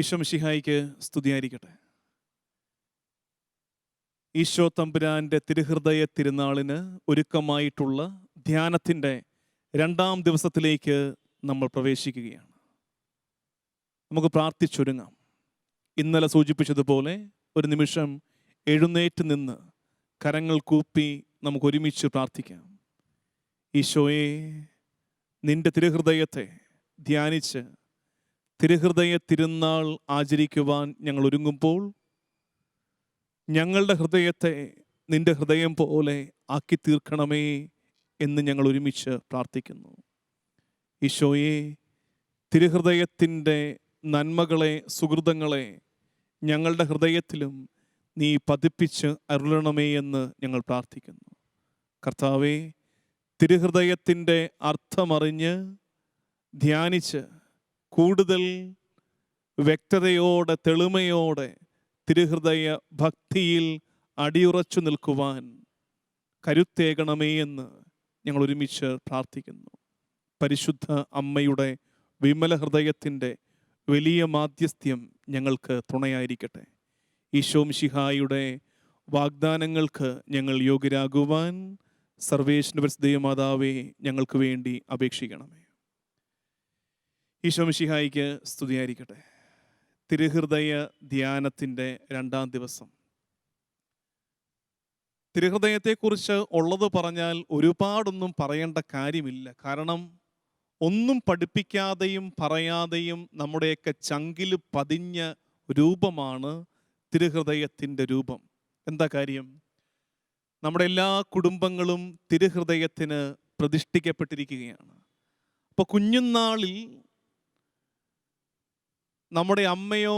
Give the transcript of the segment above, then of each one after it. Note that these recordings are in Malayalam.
ഈശോ മിശിഹായിക്ക് സ്തുതിയായിരിക്കട്ടെ. ഈശോ തമ്പുരാൻ്റെ തിരുഹൃദയ തിരുനാളിന് ഒരുക്കമായിട്ടുള്ള ധ്യാനത്തിൻ്റെ 2-ാം ദിവസത്തിലേക്ക് നമ്മൾ പ്രവേശിക്കുകയാണ്. നമുക്ക് പ്രാർത്ഥിച്ചൊരുങ്ങാം. ഇന്നലെ സൂചിപ്പിച്ചതുപോലെ ഒരു നിമിഷം എഴുന്നേറ്റ് നിന്ന് കരങ്ങൾ കൂപ്പി നമുക്ക് ഒരുമിച്ച് പ്രാർത്ഥിക്കാം. ഈശോയെ, നിന്റെ തിരുഹൃദയത്തെ ധ്യാനിച്ച് തിരുഹൃദയ തിരുനാൾ ആചരിക്കുവാൻ ഞങ്ങൾ ഒരുങ്ങുമ്പോൾ ഞങ്ങളുടെ ഹൃദയത്തെ നിന്റെ ഹൃദയം പോലെ ആക്കി തീർക്കണമേ എന്ന് ഞങ്ങൾ ഒരുമിച്ച് പ്രാർത്ഥിക്കുന്നു. ഈശോയെ, തിരുഹൃദയത്തിൻ്റെ നന്മകളെ, സുഹൃതങ്ങളെ ഞങ്ങളുടെ ഹൃദയത്തിലും നീ പതിപ്പിച്ച് അരുളണമേ എന്ന് ഞങ്ങൾ പ്രാർത്ഥിക്കുന്നു. കർത്താവേ, തിരുഹൃദയത്തിൻ്റെ അർത്ഥമറിഞ്ഞ് ധ്യാനിച്ച് കൂടുതൽ വ്യക്തതയോടെ, തെളിമയോടെ തിരുഹൃദയ ഭക്തിയിൽ അടിയുറച്ചു നിൽക്കുവാൻ കരുത്തേകണമേ എന്ന് ഞങ്ങൾ ഒരുമിച്ച് പ്രാർത്ഥിക്കുന്നു. പരിശുദ്ധ അമ്മയുടെ വിമല ഹൃദയത്തിൻ്റെ വലിയ മാധ്യസ്ഥ്യം ഞങ്ങൾക്ക് തുണയായിരിക്കട്ടെ. ഈശോ മിശിഹായുടെ വാഗ്ദാനങ്ങൾക്ക് ഞങ്ങൾ യോഗ്യരാകുവാൻ സർവേശ്വര പരിശുദ്ധ മാതാവേ ഞങ്ങൾക്ക് വേണ്ടി അപേക്ഷിക്കണമേ. ഈശോ മിശിഹായിക്ക് സ്തുതിയായിരിക്കട്ടെ. തിരുഹൃദയ ധ്യാനത്തിൻ്റെ 2-ാം ദിവസം. തിരുഹൃദയത്തെക്കുറിച്ച് ഉള്ളത് പറഞ്ഞാൽ ഒരുപാടൊന്നും പറയേണ്ട കാര്യമില്ല. കാരണം ഒന്നും പഠിപ്പിക്കാതെയും പറയാതെയും നമ്മുടെയൊക്കെ ചങ്കിൽ പതിഞ്ഞ രൂപമാണ് തിരുഹൃദയത്തിൻ്റെ രൂപം. എന്താ കാര്യം? നമ്മുടെ എല്ലാ കുടുംബങ്ങളും തിരുഹൃദയത്തിന് പ്രതിഷ്ഠിക്കപ്പെട്ടിരിക്കുകയാണ്. അപ്പോൾ കുഞ്ഞുനാളിൽ നമ്മുടെ അമ്മയോ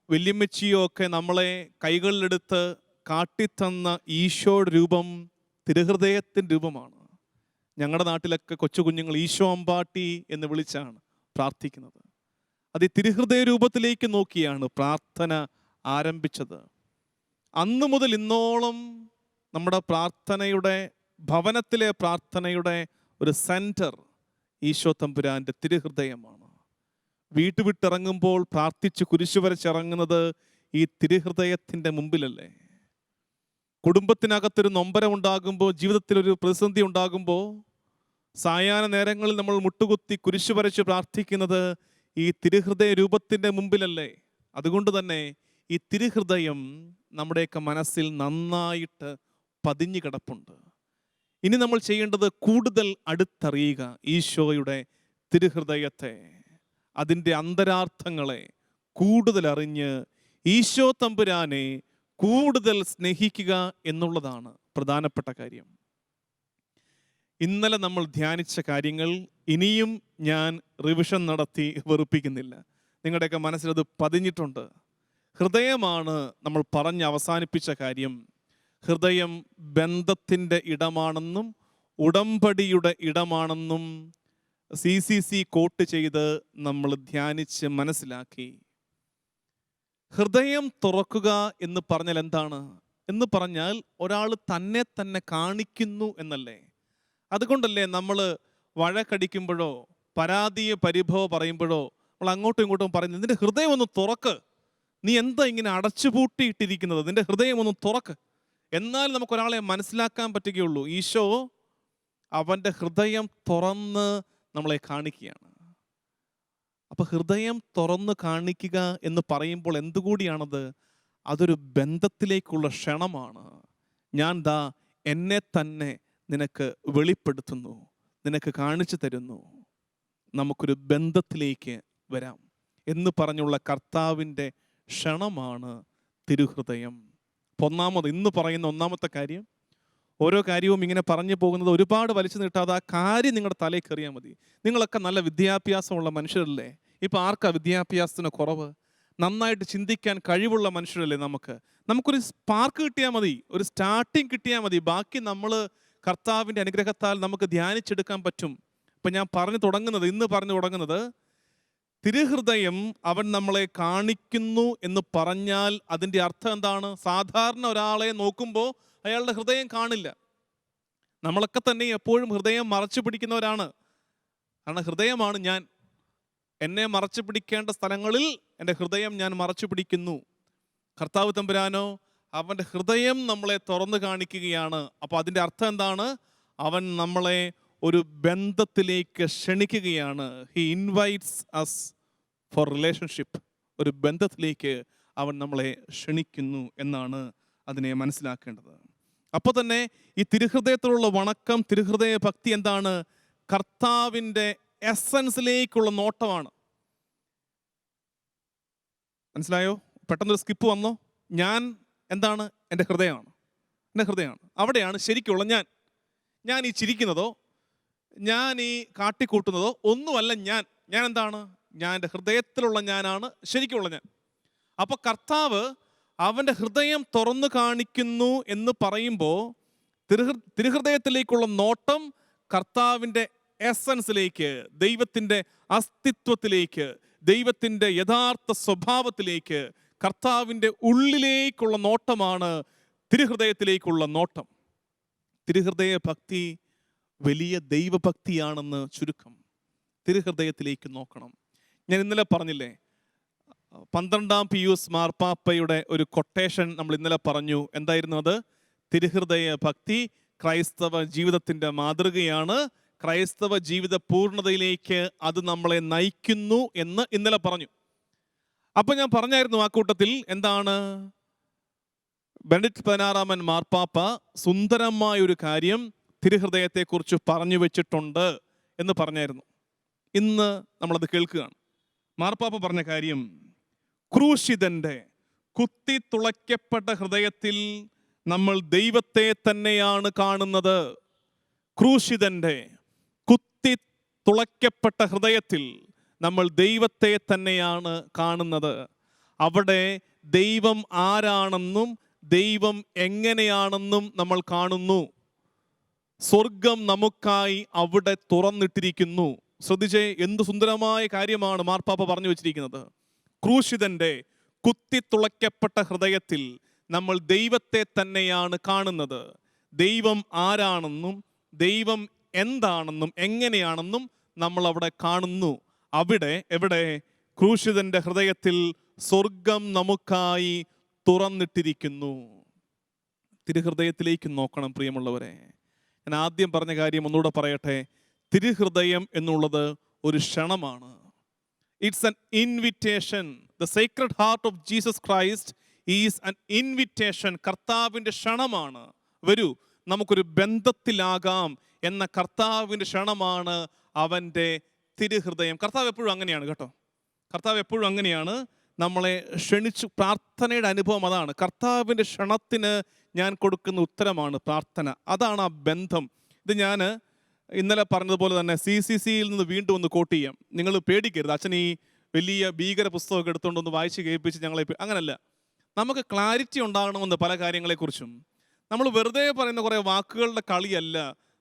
വല്യമ്മച്ചിയോ ഒക്കെ നമ്മളെ കൈകളിലെടുത്ത് കാട്ടിത്തന്ന ഈശോയുടെ രൂപം തിരുഹൃദയത്തിൻ്റെ രൂപമാണ്. ഞങ്ങളുടെ നാട്ടിലൊക്കെ കൊച്ചു കുഞ്ഞുങ്ങൾ ഈശോ അമ്പാട്ടി എന്ന് വിളിച്ചാണ് പ്രാർത്ഥിക്കുന്നത്. അത് ഈ തിരുഹൃദയ രൂപത്തിലേക്ക് നോക്കിയാണ് പ്രാർത്ഥന ആരംഭിച്ചത്. അന്നു മുതൽ ഇന്നോളം നമ്മുടെ പ്രാർത്ഥനയുടെ, ഭവനത്തിലെ പ്രാർത്ഥനയുടെ ഒരു സെൻറ്റർ ഈശോ തമ്പുരാൻ്റെ തിരുഹൃദയമാണ്. വീട്ടുവിട്ടിറങ്ങുമ്പോൾ പ്രാർത്ഥിച്ച് കുരിശു വരച്ചിറങ്ങുന്നത് ഈ തിരുഹൃദയത്തിൻ്റെ മുമ്പിലല്ലേ? കുടുംബത്തിനകത്തൊരു നൊമ്പരമുണ്ടാകുമ്പോൾ, ജീവിതത്തിലൊരു പ്രതിസന്ധി ഉണ്ടാകുമ്പോൾ സായാഹ്ന നേരങ്ങളിൽ നമ്മൾ മുട്ടുകുത്തി കുരിശു വരച്ച് പ്രാർത്ഥിക്കുന്നത് ഈ തിരുഹൃദയ രൂപത്തിൻ്റെ മുമ്പിലല്ലേ? അതുകൊണ്ട് തന്നെ ഈ തിരുഹൃദയം നമ്മുടെയൊക്കെ മനസ്സിൽ നന്നായിട്ട് പതിഞ്ഞു കിടപ്പുണ്ട്. ഇനി നമ്മൾ ചെയ്യേണ്ടത് കൂടുതൽ അടുത്തറിയുക ഈശോയുടെ തിരുഹൃദയത്തെ, അതിൻ്റെ അന്തരാർത്ഥങ്ങളെ കൂടുതൽ അറിഞ്ഞ് ഈശോ തമ്പുരാനെ കൂടുതൽ സ്നേഹിക്കുക എന്നുള്ളതാണ് പ്രധാനപ്പെട്ട കാര്യം. ഇന്നലെ നമ്മൾ ധ്യാനിച്ച കാര്യങ്ങൾ ഇനിയും ഞാൻ റിവിഷൻ നടത്തി വെറുപ്പിക്കുന്നില്ല. നിങ്ങളുടെയൊക്കെ മനസ്സിലത് പതിഞ്ഞിട്ടുണ്ട്. ഹൃദയമാണ് നമ്മൾ പറഞ്ഞ് അവസാനിപ്പിച്ച കാര്യം. ഹൃദയം ബന്ധത്തിൻ്റെ ഇടമാണെന്നും ഉടമ്പടിയുടെ ഇടമാണെന്നും CCC കോട്ട് ചെയ്ത് നമ്മൾ ധ്യാനിച്ച് മനസ്സിലാക്കി. ഹൃദയം തുറക്കുക എന്ന് പറഞ്ഞാൽ എന്താണ്? എന്ന് പറഞ്ഞാൽ ഒരാൾ തന്നെ തന്നെ കാണിക്കുന്നു എന്നല്ലേ? അതുകൊണ്ടല്ലേ നമ്മൾ വഴക്കടിക്കുമ്പോഴോ പരാതിയെ പരിഭവം പറയുമ്പോഴോ നമ്മൾ അങ്ങോട്ടും ഇങ്ങോട്ടും പറയുന്നത്, നിന്റെ ഹൃദയം ഒന്ന് തുറക്ക്, നീ എന്താ ഇങ്ങനെ അടച്ചുപൂട്ടിയിട്ടിരിക്കുന്നത്, നിന്റെ ഹൃദയം ഒന്ന് തുറക്ക്. എന്നാൽ നമുക്കൊരാളെ മനസ്സിലാക്കാൻ പറ്റുകയുള്ളൂ. ഈശോ അവൻ്റെ ഹൃദയം തുറന്ന് നമ്മളെ കാണിക്കുകയാണ്. അപ്പോൾ ഹൃദയം തുറന്ന് കാണിക്കുക എന്ന് പറയുമ്പോൾ എന്തുകൂടിയാണത്? അതൊരു ബന്ധത്തിലേക്കുള്ള ക്ഷണമാണ്. ഞാൻ ദാ എന്നെ തന്നെ നിനക്ക് വെളിപ്പെടുത്തുന്നു, നിനക്ക് കാണിച്ചു തരുന്നു, നമുക്കൊരു ബന്ധത്തിലേക്ക് വരാം എന്ന് പറഞ്ഞുള്ള കർത്താവിൻ്റെ ക്ഷണമാണ് തിരുഹൃദയം. അപ്പോൾ ഇന്ന് പറയുന്ന ഒന്നാമത്തെ കാര്യം, ഓരോ കാര്യവും ഇങ്ങനെ പറഞ്ഞു പോകുന്നത് ഒരുപാട് വലിച്ചു നീട്ടാതെ ആ കാര്യം നിങ്ങളുടെ തലയിൽ കയറിയാൽ മതി. നിങ്ങളൊക്കെ നല്ല വിദ്യാഭ്യാസമുള്ള മനുഷ്യരല്ലേ? ഇപ്പം ആർക്കാ വിദ്യാഭ്യാസത്തിന് കുറവ്? നന്നായിട്ട് ചിന്തിക്കാൻ കഴിവുള്ള മനുഷ്യരല്ലേ? നമുക്കൊരു സ്പാർക്ക് കിട്ടിയാൽ മതി, ഒരു സ്റ്റാർട്ടിങ് കിട്ടിയാൽ മതി. ബാക്കി നമ്മൾ കർത്താവിൻ്റെ അനുഗ്രഹത്താൽ നമുക്ക് ധ്യാനിച്ചെടുക്കാൻ പറ്റും. ഇപ്പം ഞാൻ ഇന്ന് പറഞ്ഞു തുടങ്ങുന്നത് തിരുഹൃദയം അവൻ നമ്മളെ കാണിക്കുന്നു എന്ന് പറഞ്ഞാൽ അതിൻ്റെ അർത്ഥം എന്താണ്? സാധാരണ ഒരാളെ നോക്കുമ്പോൾ അയാളുടെ ഹൃദയം കാണില്ല. നമ്മളൊക്കെ തന്നെ എപ്പോഴും ഹൃദയം മറച്ചു പിടിക്കുന്നവരാണ്. കാരണം ഹൃദയമാണ് ഞാൻ. എന്നെ മറച്ചു പിടിക്കേണ്ട സ്ഥലങ്ങളിൽ എൻ്റെ ഹൃദയം ഞാൻ മറച്ചു പിടിക്കുന്നു. കർത്താവ് തമ്പുരാനോ അവൻ്റെ ഹൃദയം നമ്മളെ തുറന്നു കാണിക്കുകയാണ്. അപ്പോൾ അതിൻ്റെ അർത്ഥം എന്താണ്? അവൻ നമ്മളെ ഒരു ബന്ധത്തിലേക്ക് ക്ഷണിക്കുകയാണ്. He invites us for relationship. ഒരു ബന്ധത്തിലേക്ക് അവൻ നമ്മളെ ക്ഷണിക്കുന്നു എന്നാണ് അതിനെ മനസ്സിലാക്കേണ്ടത്. അപ്പോൾ തന്നെ ഈ തിരുഹൃദയത്തിലുള്ള വണക്കം, തിരുഹൃദയ ഭക്തി എന്താണ്? കർത്താവിൻ്റെ എസൻസിലേക്കുള്ള നോട്ടമാണ്. മനസ്സിലായോ? പെട്ടെന്നൊരു സ്കിപ്പ് വന്നോ? ഞാൻ എന്താണ്? എൻ്റെ ഹൃദയമാണ്. എൻ്റെ ഹൃദയമാണ്. അവിടെയാണ് ശരിക്കുള്ള ഞാൻ ഈ ചിരിക്കുന്നതോ ഞാൻ ഈ കാട്ടിക്കൂട്ടുന്നതോ ഒന്നുമല്ല. ഞാൻ എന്താണ്? ഞാൻ എൻ്റെ ഹൃദയത്തിലുള്ള ഞാനാണ് ശരിക്കുള്ള ഞാൻ. അപ്പോൾ കർത്താവ് അവൻ്റെ ഹൃദയം തുറന്നു കാണിക്കുന്നു എന്ന് പറയുമ്പോൾ തിരുഹൃദയത്തിലേക്കുള്ള നോട്ടം കർത്താവിൻ്റെ എസൻസിലേക്ക്, ദൈവത്തിൻ്റെ അസ്തിത്വത്തിലേക്ക്, ദൈവത്തിൻ്റെ യഥാർത്ഥ സ്വഭാവത്തിലേക്ക്, കർത്താവിൻ്റെ ഉള്ളിലേക്കുള്ള നോട്ടമാണ് തിരുഹൃദയത്തിലേക്കുള്ള നോട്ടം. തിരുഹൃദയ ഭക്തി വലിയ ദൈവഭക്തിയാണെന്ന് ചുരുക്കം. തിരുഹൃദയത്തിലേക്ക് നോക്കണം. ഞാൻ ഇന്നലെ പറഞ്ഞില്ലേ, 12ാം പിയൂസ് മാർപ്പാപ്പയുടെ ഒരു കൊട്ടേഷൻ നമ്മൾ ഇന്നലെ പറഞ്ഞു. എന്തായിരുന്നു അത്? തിരുഹൃദയ ഭക്തി ക്രൈസ്തവ ജീവിതത്തിൻ്റെ മാതൃകയാണ്. ക്രൈസ്തവ ജീവിത പൂർണ്ണതയിലേക്ക് അത് നമ്മളെ നയിക്കുന്നു എന്ന് ഇന്നലെ പറഞ്ഞു. അപ്പം ഞാൻ പറഞ്ഞായിരുന്നു ആ കൂട്ടത്തിൽ എന്താണ്? ബെനഡിക്ട് 16 മാർപ്പാപ്പ സുന്ദരമായൊരു കാര്യം തിരുഹൃദയത്തെക്കുറിച്ച് പറഞ്ഞു വെച്ചിട്ടുണ്ട് എന്ന് പറഞ്ഞായിരുന്നു. ഇന്ന് നമ്മളത് കേൾക്കുകയാണ്. മാർപ്പാപ്പ പറഞ്ഞ കാര്യം, ക്രൂശിതൻ്റെ കുത്തിത്തുളയ്ക്കപ്പെട്ട ഹൃദയത്തിൽ നമ്മൾ ദൈവത്തെ തന്നെയാണ് കാണുന്നത്. ക്രൂശിതൻ്റെ കുത്തിത്തുളയ്ക്കപ്പെട്ട ഹൃദയത്തിൽ നമ്മൾ ദൈവത്തെ തന്നെയാണ് കാണുന്നത്. അവിടെ ദൈവം ആരാണെന്നും ദൈവം എങ്ങനെയാണെന്നും നമ്മൾ കാണുന്നു. സ്വർഗം നമുക്കായി അവിടെ തുറന്നിട്ടിരിക്കുന്നു. ശ്രദ്ധിച്ചേ, എന്ത് സുന്ദരമായ കാര്യമാണ് മാർപ്പാപ്പ പറഞ്ഞു വെച്ചിരിക്കുന്നത്. ക്രൂശിതൻ്റെ കുത്തിത്തുളയ്ക്കപ്പെട്ട ഹൃദയത്തിൽ നമ്മൾ ദൈവത്തെ തന്നെയാണ് കാണുന്നത്. ദൈവം ആരാണെന്നും ദൈവം എന്താണെന്നും എങ്ങനെയാണെന്നും നമ്മൾ അവിടെ കാണുന്നു. അവിടെ എവിടെ? ക്രൂശിതൻ്റെ ഹൃദയത്തിൽ സ്വർഗം നമുക്കായി തുറന്നിട്ടിരിക്കുന്നു. തിരുഹൃദയത്തിലേക്ക് നോക്കണം പ്രിയമുള്ളവരെ. ഞാൻ ആദ്യം പറഞ്ഞ കാര്യം ഒന്നുകൂടെ പറയട്ടെ. തിരുഹൃദയം എന്നുള്ളത് ഒരു ക്ഷണമാണ്. It's an invitation. The Sacred Heart of Jesus Christ is an invitation. കർത്താവിൻ്റെ ക്ഷണമാണ്. വരൂ, നമുക്കൊരു ബന്ധത്തിലാകാം എന്ന കർത്താവിൻ്റെ ക്ഷണമാണ് അവൻ്റെ തിരുഹൃദയം. കർത്താവ് എപ്പോഴും അങ്ങനെയാണ് കേട്ടോ. കർത്താവ് എപ്പോഴും അങ്ങനെയാണ്, നമ്മളെ ക്ഷണിച്ചു. പ്രാർത്ഥനയുടെ അനുഭവം അതാണ്. കർത്താവിൻ്റെ ക്ഷണത്തിന് ഞാൻ കൊടുക്കുന്ന ഉത്തരമാണ് പ്രാർത്ഥന. അതാണ് ആ ബന്ധം. ഇത് ഞാൻ ഇന്നലെ പറഞ്ഞതുപോലെ തന്നെ CCCയിൽ നിന്ന് വീണ്ടും ഒന്ന് കോട്ട് ചെയ്യാം. നിങ്ങൾ പേടിക്കരുത്. അച്ഛൻ ഈ വലിയ ഭീകര പുസ്തകമൊക്കെ എടുത്തുകൊണ്ടൊന്ന് വായിച്ച് കേൾപ്പിച്ച് ഞങ്ങളെ അങ്ങനല്ല. നമുക്ക് ക്ലാരിറ്റി ഉണ്ടാകണമെന്ന് പല കാര്യങ്ങളെക്കുറിച്ചും. നമ്മൾ വെറുതെ പറയുന്ന കുറേ വാക്കുകളുടെ കളിയല്ല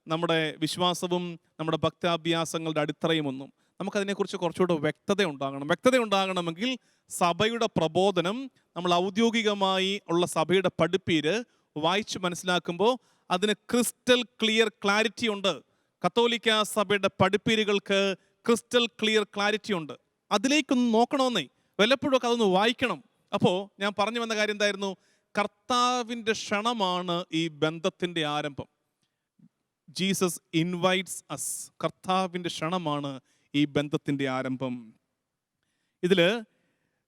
നമ്മുടെ വിശ്വാസവും നമ്മുടെ ഭക്താഭ്യാസങ്ങളുടെ അടിത്തറയും ഒന്നും. നമുക്കതിനെക്കുറിച്ച് കുറച്ചുകൂടെ വ്യക്തത ഉണ്ടാകണം. വ്യക്തത ഉണ്ടാകണമെങ്കിൽ സഭയുടെ പ്രബോധനം, നമ്മൾ ഔദ്യോഗികമായി ഉള്ള സഭയുടെ പഠിപ്പീര് വായിച്ച് മനസ്സിലാക്കുമ്പോൾ അതിന് ക്രിസ്റ്റൽ ക്ലിയർ ക്ലാരിറ്റി ഉണ്ട്. കത്തോലിക്ക സഭയുടെ പഠിപ്പീരുകൾക്ക് ക്രിസ്റ്റൽ ക്ലിയർ ക്ലാരിറ്റി ഉണ്ട്. അതിലേക്കൊന്ന് നോക്കണമെന്നേ, വല്ലപ്പോഴും ഒക്കെ അതൊന്ന് വായിക്കണം. അപ്പോൾ ഞാൻ പറഞ്ഞു വന്ന കാര്യം എന്തായിരുന്നു? കർത്താവിൻ്റെ ക്ഷണമാണ് ഈ ബന്ധത്തിൻ്റെ ആരംഭം. Jesus invites us. കർത്താവിൻ്റെ ക്ഷണമാണ് ഈ ബന്ധത്തിൻ്റെ ആരംഭം. ഇതിൽ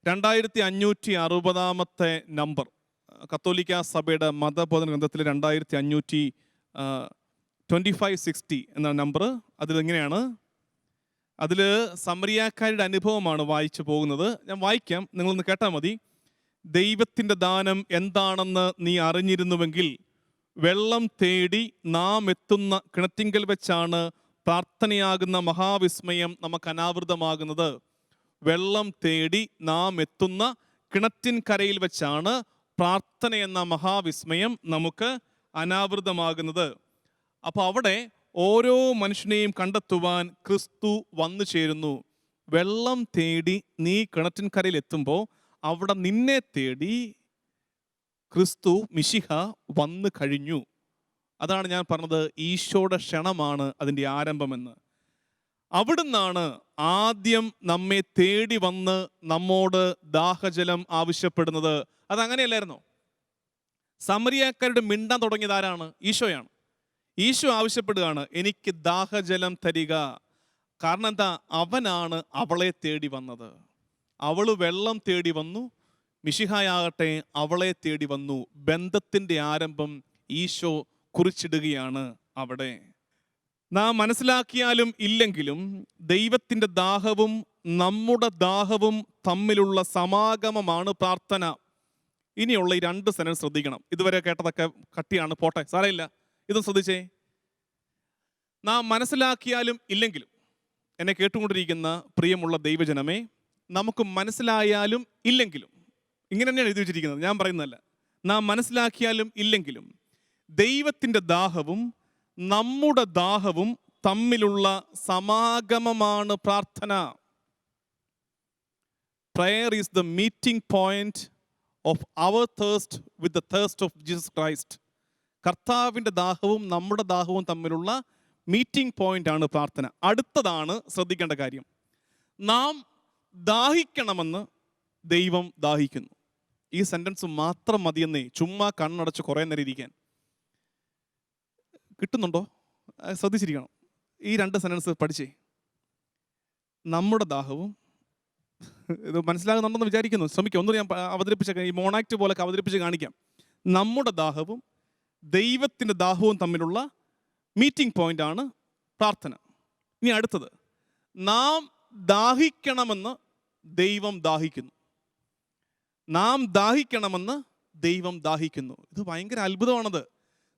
2560 നമ്പർ കത്തോലിക്ക സഭയുടെ മതബോധന ഗ്രന്ഥത്തിൽ 2560 എന്ന നമ്പർ. അതിലെങ്ങനെയാണ്? അതിൽ സമറിയാക്കാരുടെ അനുഭവമാണ് വായിച്ചു പോകുന്നത്. ഞാൻ വായിക്കാം, നിങ്ങളൊന്ന് കേട്ടാൽ മതി. ദൈവത്തിൻ്റെ ദാനം എന്താണെന്ന് നീ അറിഞ്ഞിരുന്നുവെങ്കിൽ വെള്ളം തേടി നാം എത്തുന്ന കിണറ്റിങ്കൽ വെച്ചാണ് പ്രാർത്ഥനയാകുന്ന മഹാവിസ്മയം നമുക്ക് അനാവൃതമാകുന്നത്. വെള്ളം തേടി നാം എത്തുന്ന കിണറ്റിൻ കരയിൽ വെച്ചാണ് പ്രാർത്ഥന എന്ന മഹാവിസ്മയം നമുക്ക് അനാവൃതമാകുന്നത്. അപ്പോൾ അവിടെ ഓരോ മനുഷ്യനെയും കണ്ടെത്തുവാൻ ക്രിസ്തു വന്നു ചേരുന്നു. വെള്ളം തേടി നീ കിണറ്റിൻ കരയിൽ എത്തുമ്പോൾ അവിടെ നിന്നെ തേടി ക്രിസ്തു മിശിഹ വന്നു കഴിഞ്ഞു. അതാണ് ഞാൻ പറഞ്ഞത്, ഈശോയുടെ ക്ഷണമാണ് അതിൻ്റെ ആരംഭമെന്ന്. അവിടുന്നാണ് ആദ്യം നമ്മെ തേടി വന്ന് നമ്മോട് ദാഹജലം ആവശ്യപ്പെടുന്നത്. അതങ്ങനെയല്ലായിരുന്നോ? സമരിയാക്കാരുടെ മിണ്ടാൻ തുടങ്ങിയത് ആരാണ്? ഈശോയാണ്. ഈശോ ആവശ്യപ്പെടുകയാണ്, എനിക്ക് ദാഹജലം തരിക. കാരണം എന്താ? അവനാണ് അവളെ തേടി വന്നത്. അവള് വെള്ളം തേടി വന്നു, മിശിഹായാകട്ടെ അവളെ തേടി വന്നു. ബന്ധത്തിൻ്റെ ആരംഭം ഈശോ കുറിച്ചിടുകയാണ് അവിടെ. നാം മനസ്സിലാക്കിയാലും ഇല്ലെങ്കിലും ദൈവത്തിൻ്റെ ദാഹവും നമ്മുടെ ദാഹവും തമ്മിലുള്ള സമാഗമമാണ് പ്രാർത്ഥന. ഇനിയുള്ള ഈ 2 സെന്റൻസ് ശ്രദ്ധിക്കണം. ഇതുവരെ കേട്ടതൊക്കെ കട്ടിയാണ്, പോട്ടെ, സാരമില്ല. ഇതും ശ്രദ്ധിച്ചേ. നാം മനസ്സിലാക്കിയാലും ഇല്ലെങ്കിലും, എന്നെ കേട്ടുകൊണ്ടിരിക്കുന്ന പ്രിയമുള്ള ദൈവജനമേ, നമുക്ക് മനസ്സിലായാലും ഇല്ലെങ്കിലും, ഇങ്ങനെ തന്നെയാണ് എഴുതി വെച്ചിരിക്കുന്നത്, ഞാൻ പറയുന്നതല്ല. നാം മനസ്സിലാക്കിയാലും ഇല്ലെങ്കിലും ദൈവത്തിൻ്റെ ദാഹവും നമ്മുടെ ദാഹവും തമ്മിലുള്ള സമാഗമമാണ് പ്രാർത്ഥന. Prayer is the meeting point of our thirst with the thirst of Jesus Christ. കർത്താവിൻ്റെ ദാഹവും നമ്മുടെ ദാഹവും തമ്മിലുള്ള മീറ്റിംഗ് പോയിന്റ് ആണ് പ്രാർത്ഥന. അടുത്തതാണ് ശ്രദ്ധിക്കേണ്ട കാര്യം. നാം ദാഹിക്കണമെന്ന് ദൈവം ദാഹിക്കുന്നു. ഈ സെന്റൻസ് മാത്രം മതിയെന്നേ, ചുമ്മാ കണ്ണടച്ച് കുറേ നേരം ഇരിക്കാൻ. കിട്ടുന്നുണ്ടോ? ശ്രദ്ധിച്ചിരിക്കണം. ഈ 2 സെന്റൻസ് പഠിച്ചേ. നമ്മുടെ ദാഹവും, ഇത് മനസ്സിലാകുന്നുണ്ടെന്ന് വിചാരിക്കുന്നു, ശ്രമിക്കാം. ഒന്ന് ഞാൻ അവതരിപ്പിച്ച ഈ മോണാക്ട് പോലെ അവതരിപ്പിച്ച് കാണിക്കാം. നമ്മുടെ ദാഹവും ദൈവത്തിൻ്റെ ദാഹവും തമ്മിലുള്ള മീറ്റിംഗ് പോയിന്റ് ആണ് പ്രാർത്ഥന. ഇനി അടുത്തത്, നാം ദാഹിക്കണമെന്ന് ദൈവം ദാഹിക്കുന്നു. നാം ദാഹിക്കണമെന്ന് ദൈവം ദാഹിക്കുന്നു. ഇത് ഭയങ്കര അത്ഭുതമാണത്.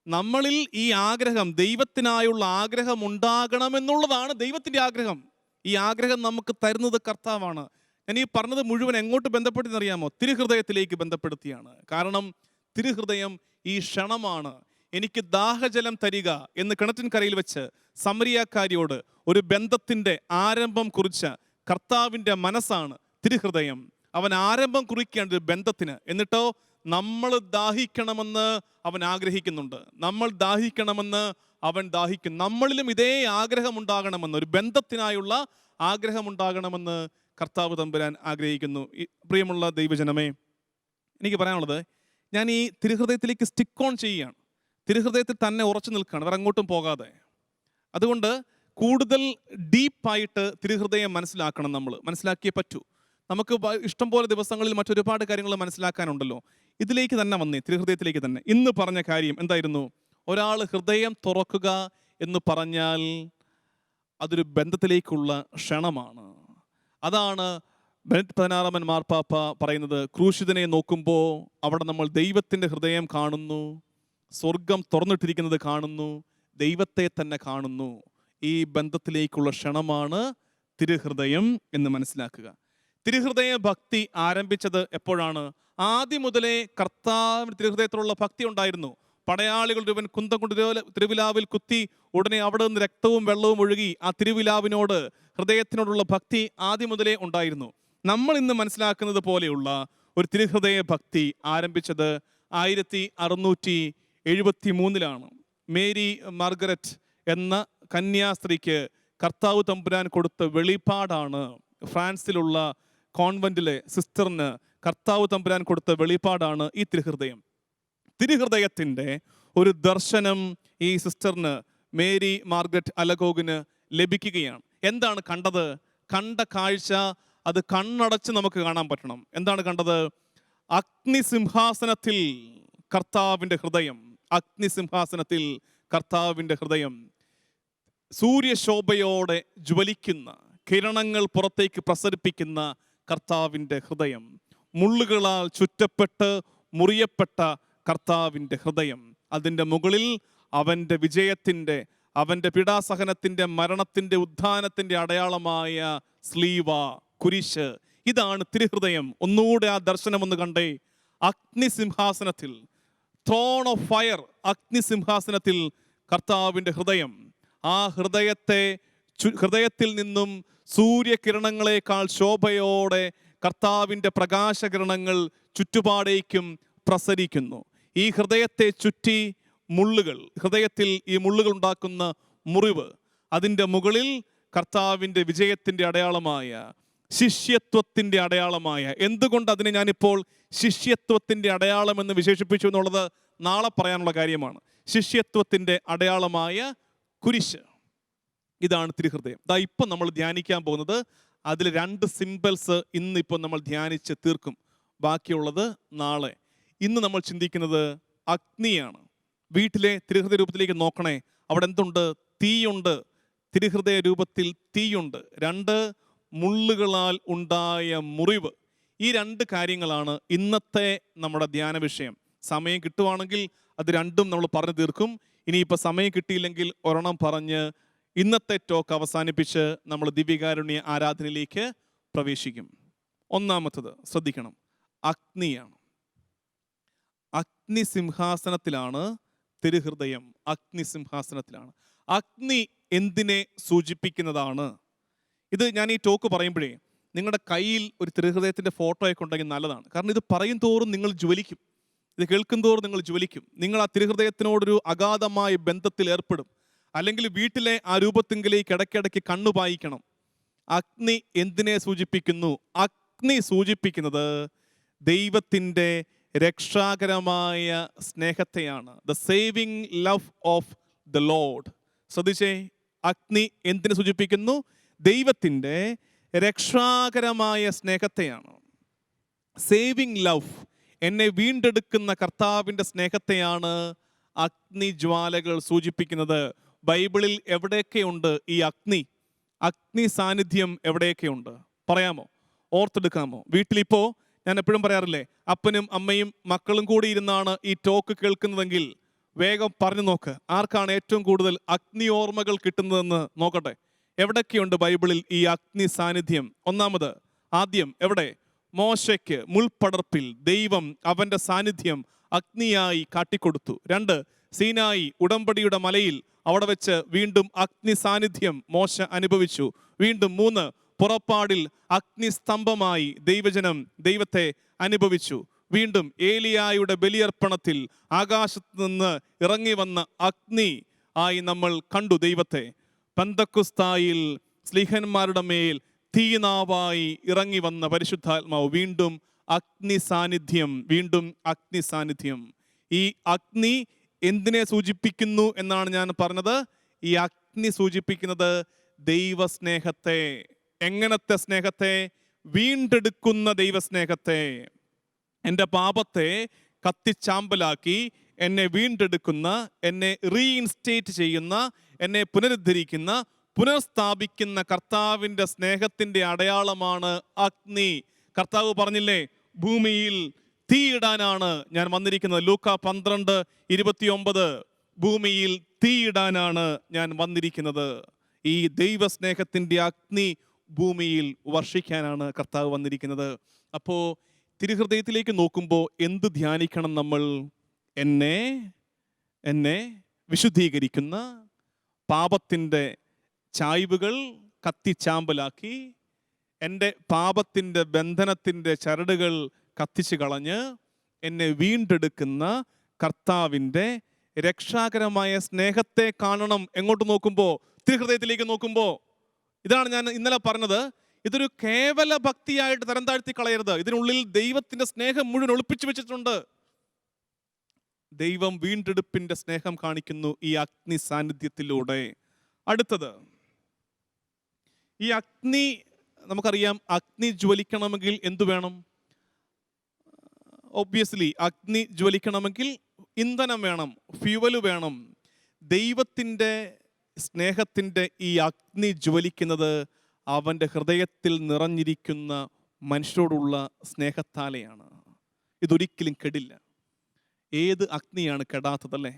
നമ്മളിൽ ഈ ആഗ്രഹം, ദൈവത്തിനായുള്ള ആഗ്രഹം ഉണ്ടാകണമെന്നുള്ളതാണ് ദൈവത്തിൻ്റെ ആഗ്രഹം. ഈ ആഗ്രഹം നമുക്ക് തരുന്നത് കർത്താവാണ്. ഞാൻ ഈ പറഞ്ഞത് മുഴുവൻ എങ്ങോട്ട് ബന്ധപ്പെടുത്തിയെന്നറിയാമോ? തിരുഹൃദയത്തിലേക്ക് ബന്ധപ്പെടുത്തിയാണ്. കാരണം തിരുഹൃദയം ഈ ക്ഷണമാണ്. എനിക്ക് ദാഹജലം തരിക എന്ന് കിണറ്റിൻകരയിൽ വെച്ച് സമരിയാക്കാരിയോട് ഒരു ബന്ധത്തിൻ്റെ ആരംഭം കുറിച്ച കർത്താവിൻ്റെ മനസ്സാണ് തിരുഹൃദയം. അവൻ ആരംഭം കുറിക്കേണ്ട ഒരു ബന്ധത്തിന്. എന്നിട്ടോ നമ്മൾ ദാഹിക്കണമെന്ന് അവൻ ആഗ്രഹിക്കുന്നുണ്ട്. നമ്മൾ ദാഹിക്കണമെന്ന് അവൻ ദാഹിക്കുന്നു. നമ്മളിലും ഇതേ ആഗ്രഹമുണ്ടാകണമെന്ന്, ഒരു ബന്ധത്തിനായുള്ള ആഗ്രഹമുണ്ടാകണമെന്ന് കർത്താവ് തമ്പുരാൻ ആഗ്രഹിക്കുന്നു. പ്രിയമുള്ള ദൈവജനമേ, എനിക്ക് പറയാനുള്ളത്, ഞാൻ ഈ തിരുഹൃദയത്തിലേക്ക് സ്റ്റിക്ക് ഓൺ ചെയ്യുകയാണ്. തിരുഹൃദയത്തിൽ തന്നെ ഉറച്ചു നിൽക്കുകയാണ്, വേറെ അങ്ങോട്ടും പോകാതെ. അതുകൊണ്ട് കൂടുതൽ ഡീപ്പായിട്ട് തിരുഹൃദയം മനസ്സിലാക്കണം. നമ്മൾ മനസ്സിലാക്കിയേ പറ്റൂ. നമുക്ക് ഇഷ്ടംപോലെ ദിവസങ്ങളിൽ മറ്റൊരുപാട് കാര്യങ്ങൾ മനസ്സിലാക്കാനുണ്ടല്ലോ. ഇതിലേക്ക് തന്നെ വന്നേ, തിരുഹൃദയത്തിലേക്ക് തന്നെ. ഇന്ന് പറഞ്ഞ കാര്യം എന്തായിരുന്നു? ഒരാൾ ഹൃദയം തുറക്കുക എന്ന് പറഞ്ഞാൽ അതൊരു ബന്ധത്തിലേക്കുള്ള ക്ഷണമാണ്. അതാണ് ബെനഡിക്ട് 16 മാർപ്പാപ്പ പറയുന്നത്. ക്രൂശിതനെ നോക്കുമ്പോൾ അവിടെ നമ്മൾ ദൈവത്തിൻ്റെ ഹൃദയം കാണുന്നു, സ്വർഗം തുറന്നിട്ടിരിക്കുന്നത് കാണുന്നു, ദൈവത്തെ തന്നെ കാണുന്നു. ഈ ബന്ധത്തിലേക്കുള്ള ക്ഷണമാണ് തിരുഹൃദയം എന്ന് മനസ്സിലാക്കുക. തിരുഹൃദയ ഭക്തി ആരംഭിച്ചത് എപ്പോഴാണ്? ആദ്യം മുതലേ കർത്താവിന് തിരുഹൃദയത്തിലുള്ള ഭക്തി ഉണ്ടായിരുന്നു. പടയാളികൾ ഒരുവൻ കുന്തം കൊണ്ട് തിരുവിലാവിൽ കുത്തി, ഉടനെ അവിടെ നിന്ന് രക്തവും വെള്ളവും ഒഴുകി. ആ തിരുവിലാവിനോട്, ഹൃദയത്തിനോടുള്ള ഭക്തി ആദ്യം മുതലേ ഉണ്ടായിരുന്നു. നമ്മൾ ഇന്ന് മനസ്സിലാക്കുന്നത് പോലെയുള്ള ഒരു തിരുഹൃദയ ഭക്തി ആരംഭിച്ചത് 1673 മേരി മാർഗരറ്റ് എന്ന കന്യാസ്ത്രീക്ക് കർത്താവ് തമ്പുരാൻ കൊടുത്ത വെളിപ്പാടാണ്. ഫ്രാൻസിലുള്ള കോൺവെന്റിലെ സിസ്റ്ററിന് കർത്താവ് തമ്പുരാൻ കൊടുത്ത വെളിപ്പാടാണ് ഈ തിരുഹൃദയം. തിരുഹൃദയത്തിൻ്റെ ഒരു ദർശനം ഈ സിസ്റ്ററിന്, മേരി മാർഗരറ്റ് അലഗോഗിന് ലഭിക്കുകയാണ്. എന്താണ് കണ്ടത്? കണ്ട കാഴ്ച അത് കണ്ണടച്ച് നമുക്ക് കാണാൻ പറ്റണം. എന്താണ് കണ്ടത്? അഗ്നിസിംഹാസനത്തിൽ കർത്താവിൻ്റെ ഹൃദയം. അഗ്നിസിംഹാസനത്തിൽ കർത്താവിൻ്റെ ഹൃദയം. സൂര്യശോഭയോടെ ജ്വലിക്കുന്ന, കിരണങ്ങൾ പുറത്തേക്ക് പ്രസരിപ്പിക്കുന്ന കർത്താവിൻ്റെ ഹൃദയം. മുള്ളുകളാൽ ചുറ്റപ്പെട്ട് മുറിയപ്പെട്ട കർത്താവിൻ്റെ ഹൃദയം. അതിൻ്റെ മുകളിൽ അവൻ്റെ വിജയത്തിൻ്റെ, അവൻ്റെ പീഡാസഹനത്തിൻ്റെ, മരണത്തിൻ്റെ, ഉത്ഥാനത്തിൻ്റെ അടയാളമായ സ്ലീവ, കുരിശ്. ഇതാണ് തിരുഹൃദയം. ഒന്നുകൂടെ ആ ദർശനം ഒന്ന് കണ്ടേ. അഗ്നിസിംഹാസനത്തിൽ, ത്രോൺ ഓഫ് ഫയർ, അഗ്നിസിംഹാസനത്തിൽ കർത്താവിൻ്റെ ഹൃദയം. ആ ഹൃദയത്തിൽ നിന്നും സൂര്യകിരണങ്ങളെക്കാൾ ശോഭയോടെ കർത്താവിൻ്റെ പ്രകാശകിരണങ്ങൾ ചുറ്റുപാടേക്കും പ്രസരിക്കുന്നു. ഈ ഹൃദയത്തെ ചുറ്റി മുള്ളുകൾ, ഹൃദയത്തിൽ ഈ മുള്ളുകൾ ഉണ്ടാക്കുന്ന മുറിവ്, അതിൻ്റെ മുകളിൽ കർത്താവിൻ്റെ വിജയത്തിൻ്റെ അടയാളമായ, ശിഷ്യത്വത്തിൻ്റെ അടയാളമായ, എന്തുകൊണ്ട് അതിനെ ഞാനിപ്പോൾ ശിഷ്യത്വത്തിൻ്റെ അടയാളം എന്ന് വിശേഷിപ്പിച്ചു എന്നുള്ളത് നാളെ പറയാനുള്ള കാര്യമാണ്. ശിഷ്യത്വത്തിൻ്റെ അടയാളമായ കുരിശ്, ഇതാണ് തിരുഹൃദയം. ദാ ഇപ്പം നമ്മൾ ധ്യാനിക്കാൻ പോകുന്നത് അതിൽ 2 സിംബൽസ് ഇന്നിപ്പോൾ നമ്മൾ ധ്യാനിച്ച് തീർക്കും. ബാക്കിയുള്ളത് നാളെ. ഇന്ന് നമ്മൾ ചിന്തിക്കുന്നത് അഗ്നിയാണ്. വീട്ടിലെ തിരുഹൃദയ രൂപത്തിലേക്ക് നോക്കണേ, അവിടെ എന്തുണ്ട്? തീയുണ്ട്. തിരുഹൃദയ രൂപത്തിൽ തീയുണ്ട്. 2 മുള്ളുകളാൽ ഉണ്ടായ മുറിവ്. ഈ 2 കാര്യങ്ങളാണ് ഇന്നത്തെ നമ്മുടെ ധ്യാന വിഷയം. സമയം കിട്ടുവാണെങ്കിൽ അത് 2ഉം നമ്മൾ പറഞ്ഞു തീർക്കും. ഇനിയിപ്പോൾ സമയം കിട്ടിയില്ലെങ്കിൽ ഒരെണ്ണം പറഞ്ഞ് ഇന്നത്തെ ടോക്ക് അവസാനിപ്പിച്ച് നമ്മൾ ദിവ്യകാരുണ്യ ആരാധനയിലേക്ക് പ്രവേശിക്കും. ഒന്നാമത്തത് ശ്രദ്ധിക്കണം, അഗ്നിയാണ്. അഗ്നിസിംഹാസനത്തിലാണ് തിരുഹൃദയം. അഗ്നിസിംഹാസനത്തിലാണ്. അഗ്നി എന്തിനെ സൂചിപ്പിക്കുന്നതാണ്? ഇത് ഞാൻ ഈ ടോക്ക് പറയുമ്പോഴേ നിങ്ങളുടെ കയ്യിൽ ഒരു തിരുഹൃദയത്തിൻ്റെ ഫോട്ടോയൊക്കെ ഉണ്ടെങ്കിൽ നല്ലതാണ്. കാരണം ഇത് പറയും തോറും നിങ്ങൾ ജ്വലിക്കും, ഇത് കേൾക്കും തോറും നിങ്ങൾ ജ്വലിക്കും. നിങ്ങൾ ആ തിരുഹൃദയത്തിനോടൊരു അഗാധമായ ബന്ധത്തിൽ ഏർപ്പെടും. അല്ലെങ്കിൽ വീട്ടിലെ ആ രൂപത്തിങ്കിലേക്ക് ഇടയ്ക്കിടയ്ക്ക് കണ്ണു പായിക്കണം. അഗ്നി എന്തിനെ സൂചിപ്പിക്കുന്നു? അഗ്നി സൂചിപ്പിക്കുന്നത് ദൈവത്തിൻ്റെ രക്ഷാകരമായ സ്നേഹത്തെയാണ്. The saving love of the lord. ശ്രദ്ധിച്ചേ, അഗ്നി എന്തിനെ സൂചിപ്പിക്കുന്നു? ദൈവത്തിൻ്റെ രക്ഷാകരമായ സ്നേഹത്തെയാണ്. സേവിങ് ലവ്, എന്നെ വീണ്ടെടുക്കുന്ന കർത്താവിൻ്റെ സ്നേഹത്തെയാണ് അഗ്നിജ്വാലകൾ സൂചിപ്പിക്കുന്നത്. ബൈബിളിൽ എവിടെയൊക്കെയുണ്ട് ഈ അഗ്നി? അഗ്നി സാന്നിധ്യം എവിടെയൊക്കെയുണ്ട് പറയാമോ? ഓർത്തെടുക്കാമോ? വീട്ടിലിപ്പോൾ ഞാൻ എപ്പോഴും പറയാറില്ലേ, അപ്പനും അമ്മയും മക്കളും കൂടി ഇരുന്നാണ് ഈ ടോക്ക് കേൾക്കുന്നതെങ്കിൽ വേഗം പറഞ്ഞു നോക്ക്, ആർക്കാണ് ഏറ്റവും കൂടുതൽ അഗ്നി ഓർമ്മകൾ കിട്ടുന്നതെന്ന് നോക്കട്ടെ. എവിടൊക്കെയുണ്ട് ബൈബിളിൽ ഈ അഗ്നി സാന്നിധ്യം? ഒന്നാമത്, ആദ്യം എവിടെ? മോശയ്ക്ക് മുൾപടർപ്പിൽ ദൈവം അവൻ്റെ സാന്നിധ്യം അഗ്നിയായി കാട്ടിക്കൊടുത്തു. 2, സീനായി ഉടമ്പടിയുടെ മലയിൽ അവിടെ വെച്ച് വീണ്ടും അഗ്നി സാന്നിധ്യം മോശ അനുഭവിച്ചു. വീണ്ടും 3, പുറപ്പാടിൽ അഗ്നിസ്തംഭമായി ദൈവജനം ദൈവത്തെ അനുഭവിച്ചു. വീണ്ടും ഏലിയായുടെ ബലിയർപ്പണത്തിൽ ആകാശത്ത് നിന്ന് ഇറങ്ങി വന്ന അഗ്നി ആയി നമ്മൾ കണ്ടു ദൈവത്തെ. പെന്തക്കുസ്തായിൽ സ്ലീഹന്മാരുടെ മേൽ തീനാവായി ഇറങ്ങി വന്ന പരിശുദ്ധാത്മാവ്. വീണ്ടും അഗ്നി സാന്നിധ്യം, വീണ്ടും അഗ്നി സാന്നിധ്യം. ഈ അഗ്നി എന്തിനെ സൂചിപ്പിക്കുന്നു എന്നാണ് ഞാൻ പറഞ്ഞത്? ഈ അഗ്നി സൂചിപ്പിക്കുന്നത് ദൈവസ്നേഹത്തെ. എങ്ങനത്തെ സ്നേഹത്തെ? വീണ്ടെടുക്കുന്ന ദൈവസ്നേഹത്തെ. എൻ്റെ പാപത്തെ കത്തിച്ചാമ്പലാക്കി എന്നെ വീണ്ടെടുക്കുന്ന, എന്നെ റീഇൻസ്റ്റേറ്റ് ചെയ്യുന്ന, എന്നെ പുനരുദ്ധരിക്കുന്ന, പുനഃസ്ഥാപിക്കുന്ന കർത്താവിൻ്റെ സ്നേഹത്തിൻ്റെ അടയാളമാണ് അഗ്നി. കർത്താവ് പറഞ്ഞില്ലേ, ഭൂമിയിൽ തീയിടാനാണ് ഞാൻ വന്നിരിക്കുന്നത്. ലൂക്ക 12:29, ഭൂമിയിൽ തീയിടാനാണ് ഞാൻ വന്നിരിക്കുന്നത്. ഈ ദൈവസ്നേഹത്തിൻ്റെ അഗ്നി ഭൂമിയിൽ വർഷിക്കാനാണ് കർത്താവ് വന്നിരിക്കുന്നത്. അപ്പോൾ തിരുഹൃദയത്തിലേക്ക് നോക്കുമ്പോൾ എന്ത് ധ്യാനിക്കണം നമ്മൾ? എന്നെ വിശുദ്ധീകരിക്കുന്ന, പാപത്തിൻ്റെ ചായ്വുകൾ കത്തിച്ചാമ്പലാക്കി, എൻ്റെ പാപത്തിൻ്റെ ബന്ധനത്തിൻ്റെ ചരടുകൾ കത്തിച്ച് കളഞ്ഞ് എന്നെ വീണ്ടെടുക്കുന്ന കർത്താവിൻ്റെ രക്ഷാകരമായ സ്നേഹത്തെ കാണണം. എങ്ങോട്ട് നോക്കുമ്പോൾ? തിരുഹൃദയത്തിലേക്ക് നോക്കുമ്പോൾ. ഇതാണ് ഞാൻ ഇന്നലെ പറഞ്ഞത്. ഇതൊരു കേവല ഭക്തിയായിട്ട് തരം താഴ്ത്തി കളയരുത്. ഇതിനുള്ളിൽ ദൈവത്തിൻ്റെ സ്നേഹം മുഴുവൻ ഒളിപ്പിച്ചു വെച്ചിട്ടുണ്ട്. ദൈവം വീണ്ടെടുപ്പിൻ്റെ സ്നേഹം കാണിക്കുന്നു ഈ അഗ്നി സാന്നിധ്യത്തിലൂടെ. അടുത്തത്, ഈ അഗ്നി നമുക്കറിയാം, അഗ്നി ജ്വലിക്കണമെങ്കിൽ എന്തു വേണം? ഒബ്വിയസ്ലി അഗ്നി ജ്വലിക്കണമെങ്കിൽ ഇന്ധനം വേണം, ഫ്യൂവല് വേണം. ദൈവത്തിൻ്റെ സ്നേഹത്തിൻ്റെ ഈ അഗ്നി ജ്വലിക്കുന്നത് അവൻ്റെ ഹൃദയത്തിൽ നിറഞ്ഞിരിക്കുന്ന മനുഷ്യരോടുള്ള സ്നേഹത്താലെയാണ്. ഇതൊരിക്കലും കെടില്ല. ഏത് അഗ്നിയാണ് കെടാത്തതല്ലേ?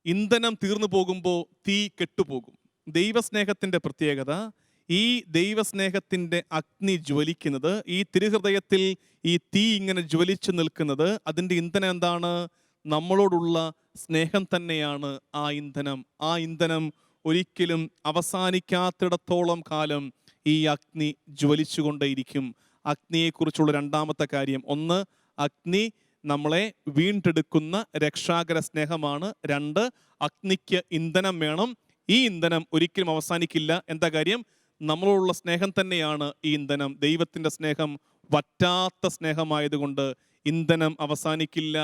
ഇന്ധനം തീർന്നു പോകുമ്പോൾ തീ കെട്ടുപോകും. ദൈവസ്നേഹത്തിൻ്റെ പ്രത്യേകത, ഈ ദൈവസ്നേഹത്തിൻ്റെ അഗ്നി ജ്വലിക്കുന്നത്, ഈ തിരുഹൃദയത്തിൽ ഈ തീ ഇങ്ങനെ ജ്വലിച്ചു നിൽക്കുന്നത്, അതിൻ്റെ ഇന്ധനം എന്താണ്? നമ്മളോടുള്ള സ്നേഹം തന്നെയാണ് ആ ഇന്ധനം. ആ ഇന്ധനം ഒരിക്കലും അവസാനിക്കാത്തിടത്തോളം കാലം ഈ അഗ്നി ജ്വലിച്ചുകൊണ്ടേയിരിക്കും. അഗ്നിയെക്കുറിച്ചുള്ള രണ്ടാമത്തെ കാര്യം, 1, അഗ്നി നമ്മളെ വീണ്ടെടുക്കുന്ന രക്ഷാകര സ്നേഹമാണ്. 2, അഗ്നിക്ക് ഇന്ധനം വേണം. ഈ ഇന്ധനം ഒരിക്കലും അവസാനിക്കില്ല. എന്താ കാര്യം? നമ്മളോടുള്ള സ്നേഹം തന്നെയാണ് ഈ ഇന്ധനം. ദൈവത്തിൻ്റെ സ്നേഹം വറ്റാത്ത സ്നേഹമായതുകൊണ്ട് ഇന്ധനം അവസാനിക്കില്ല,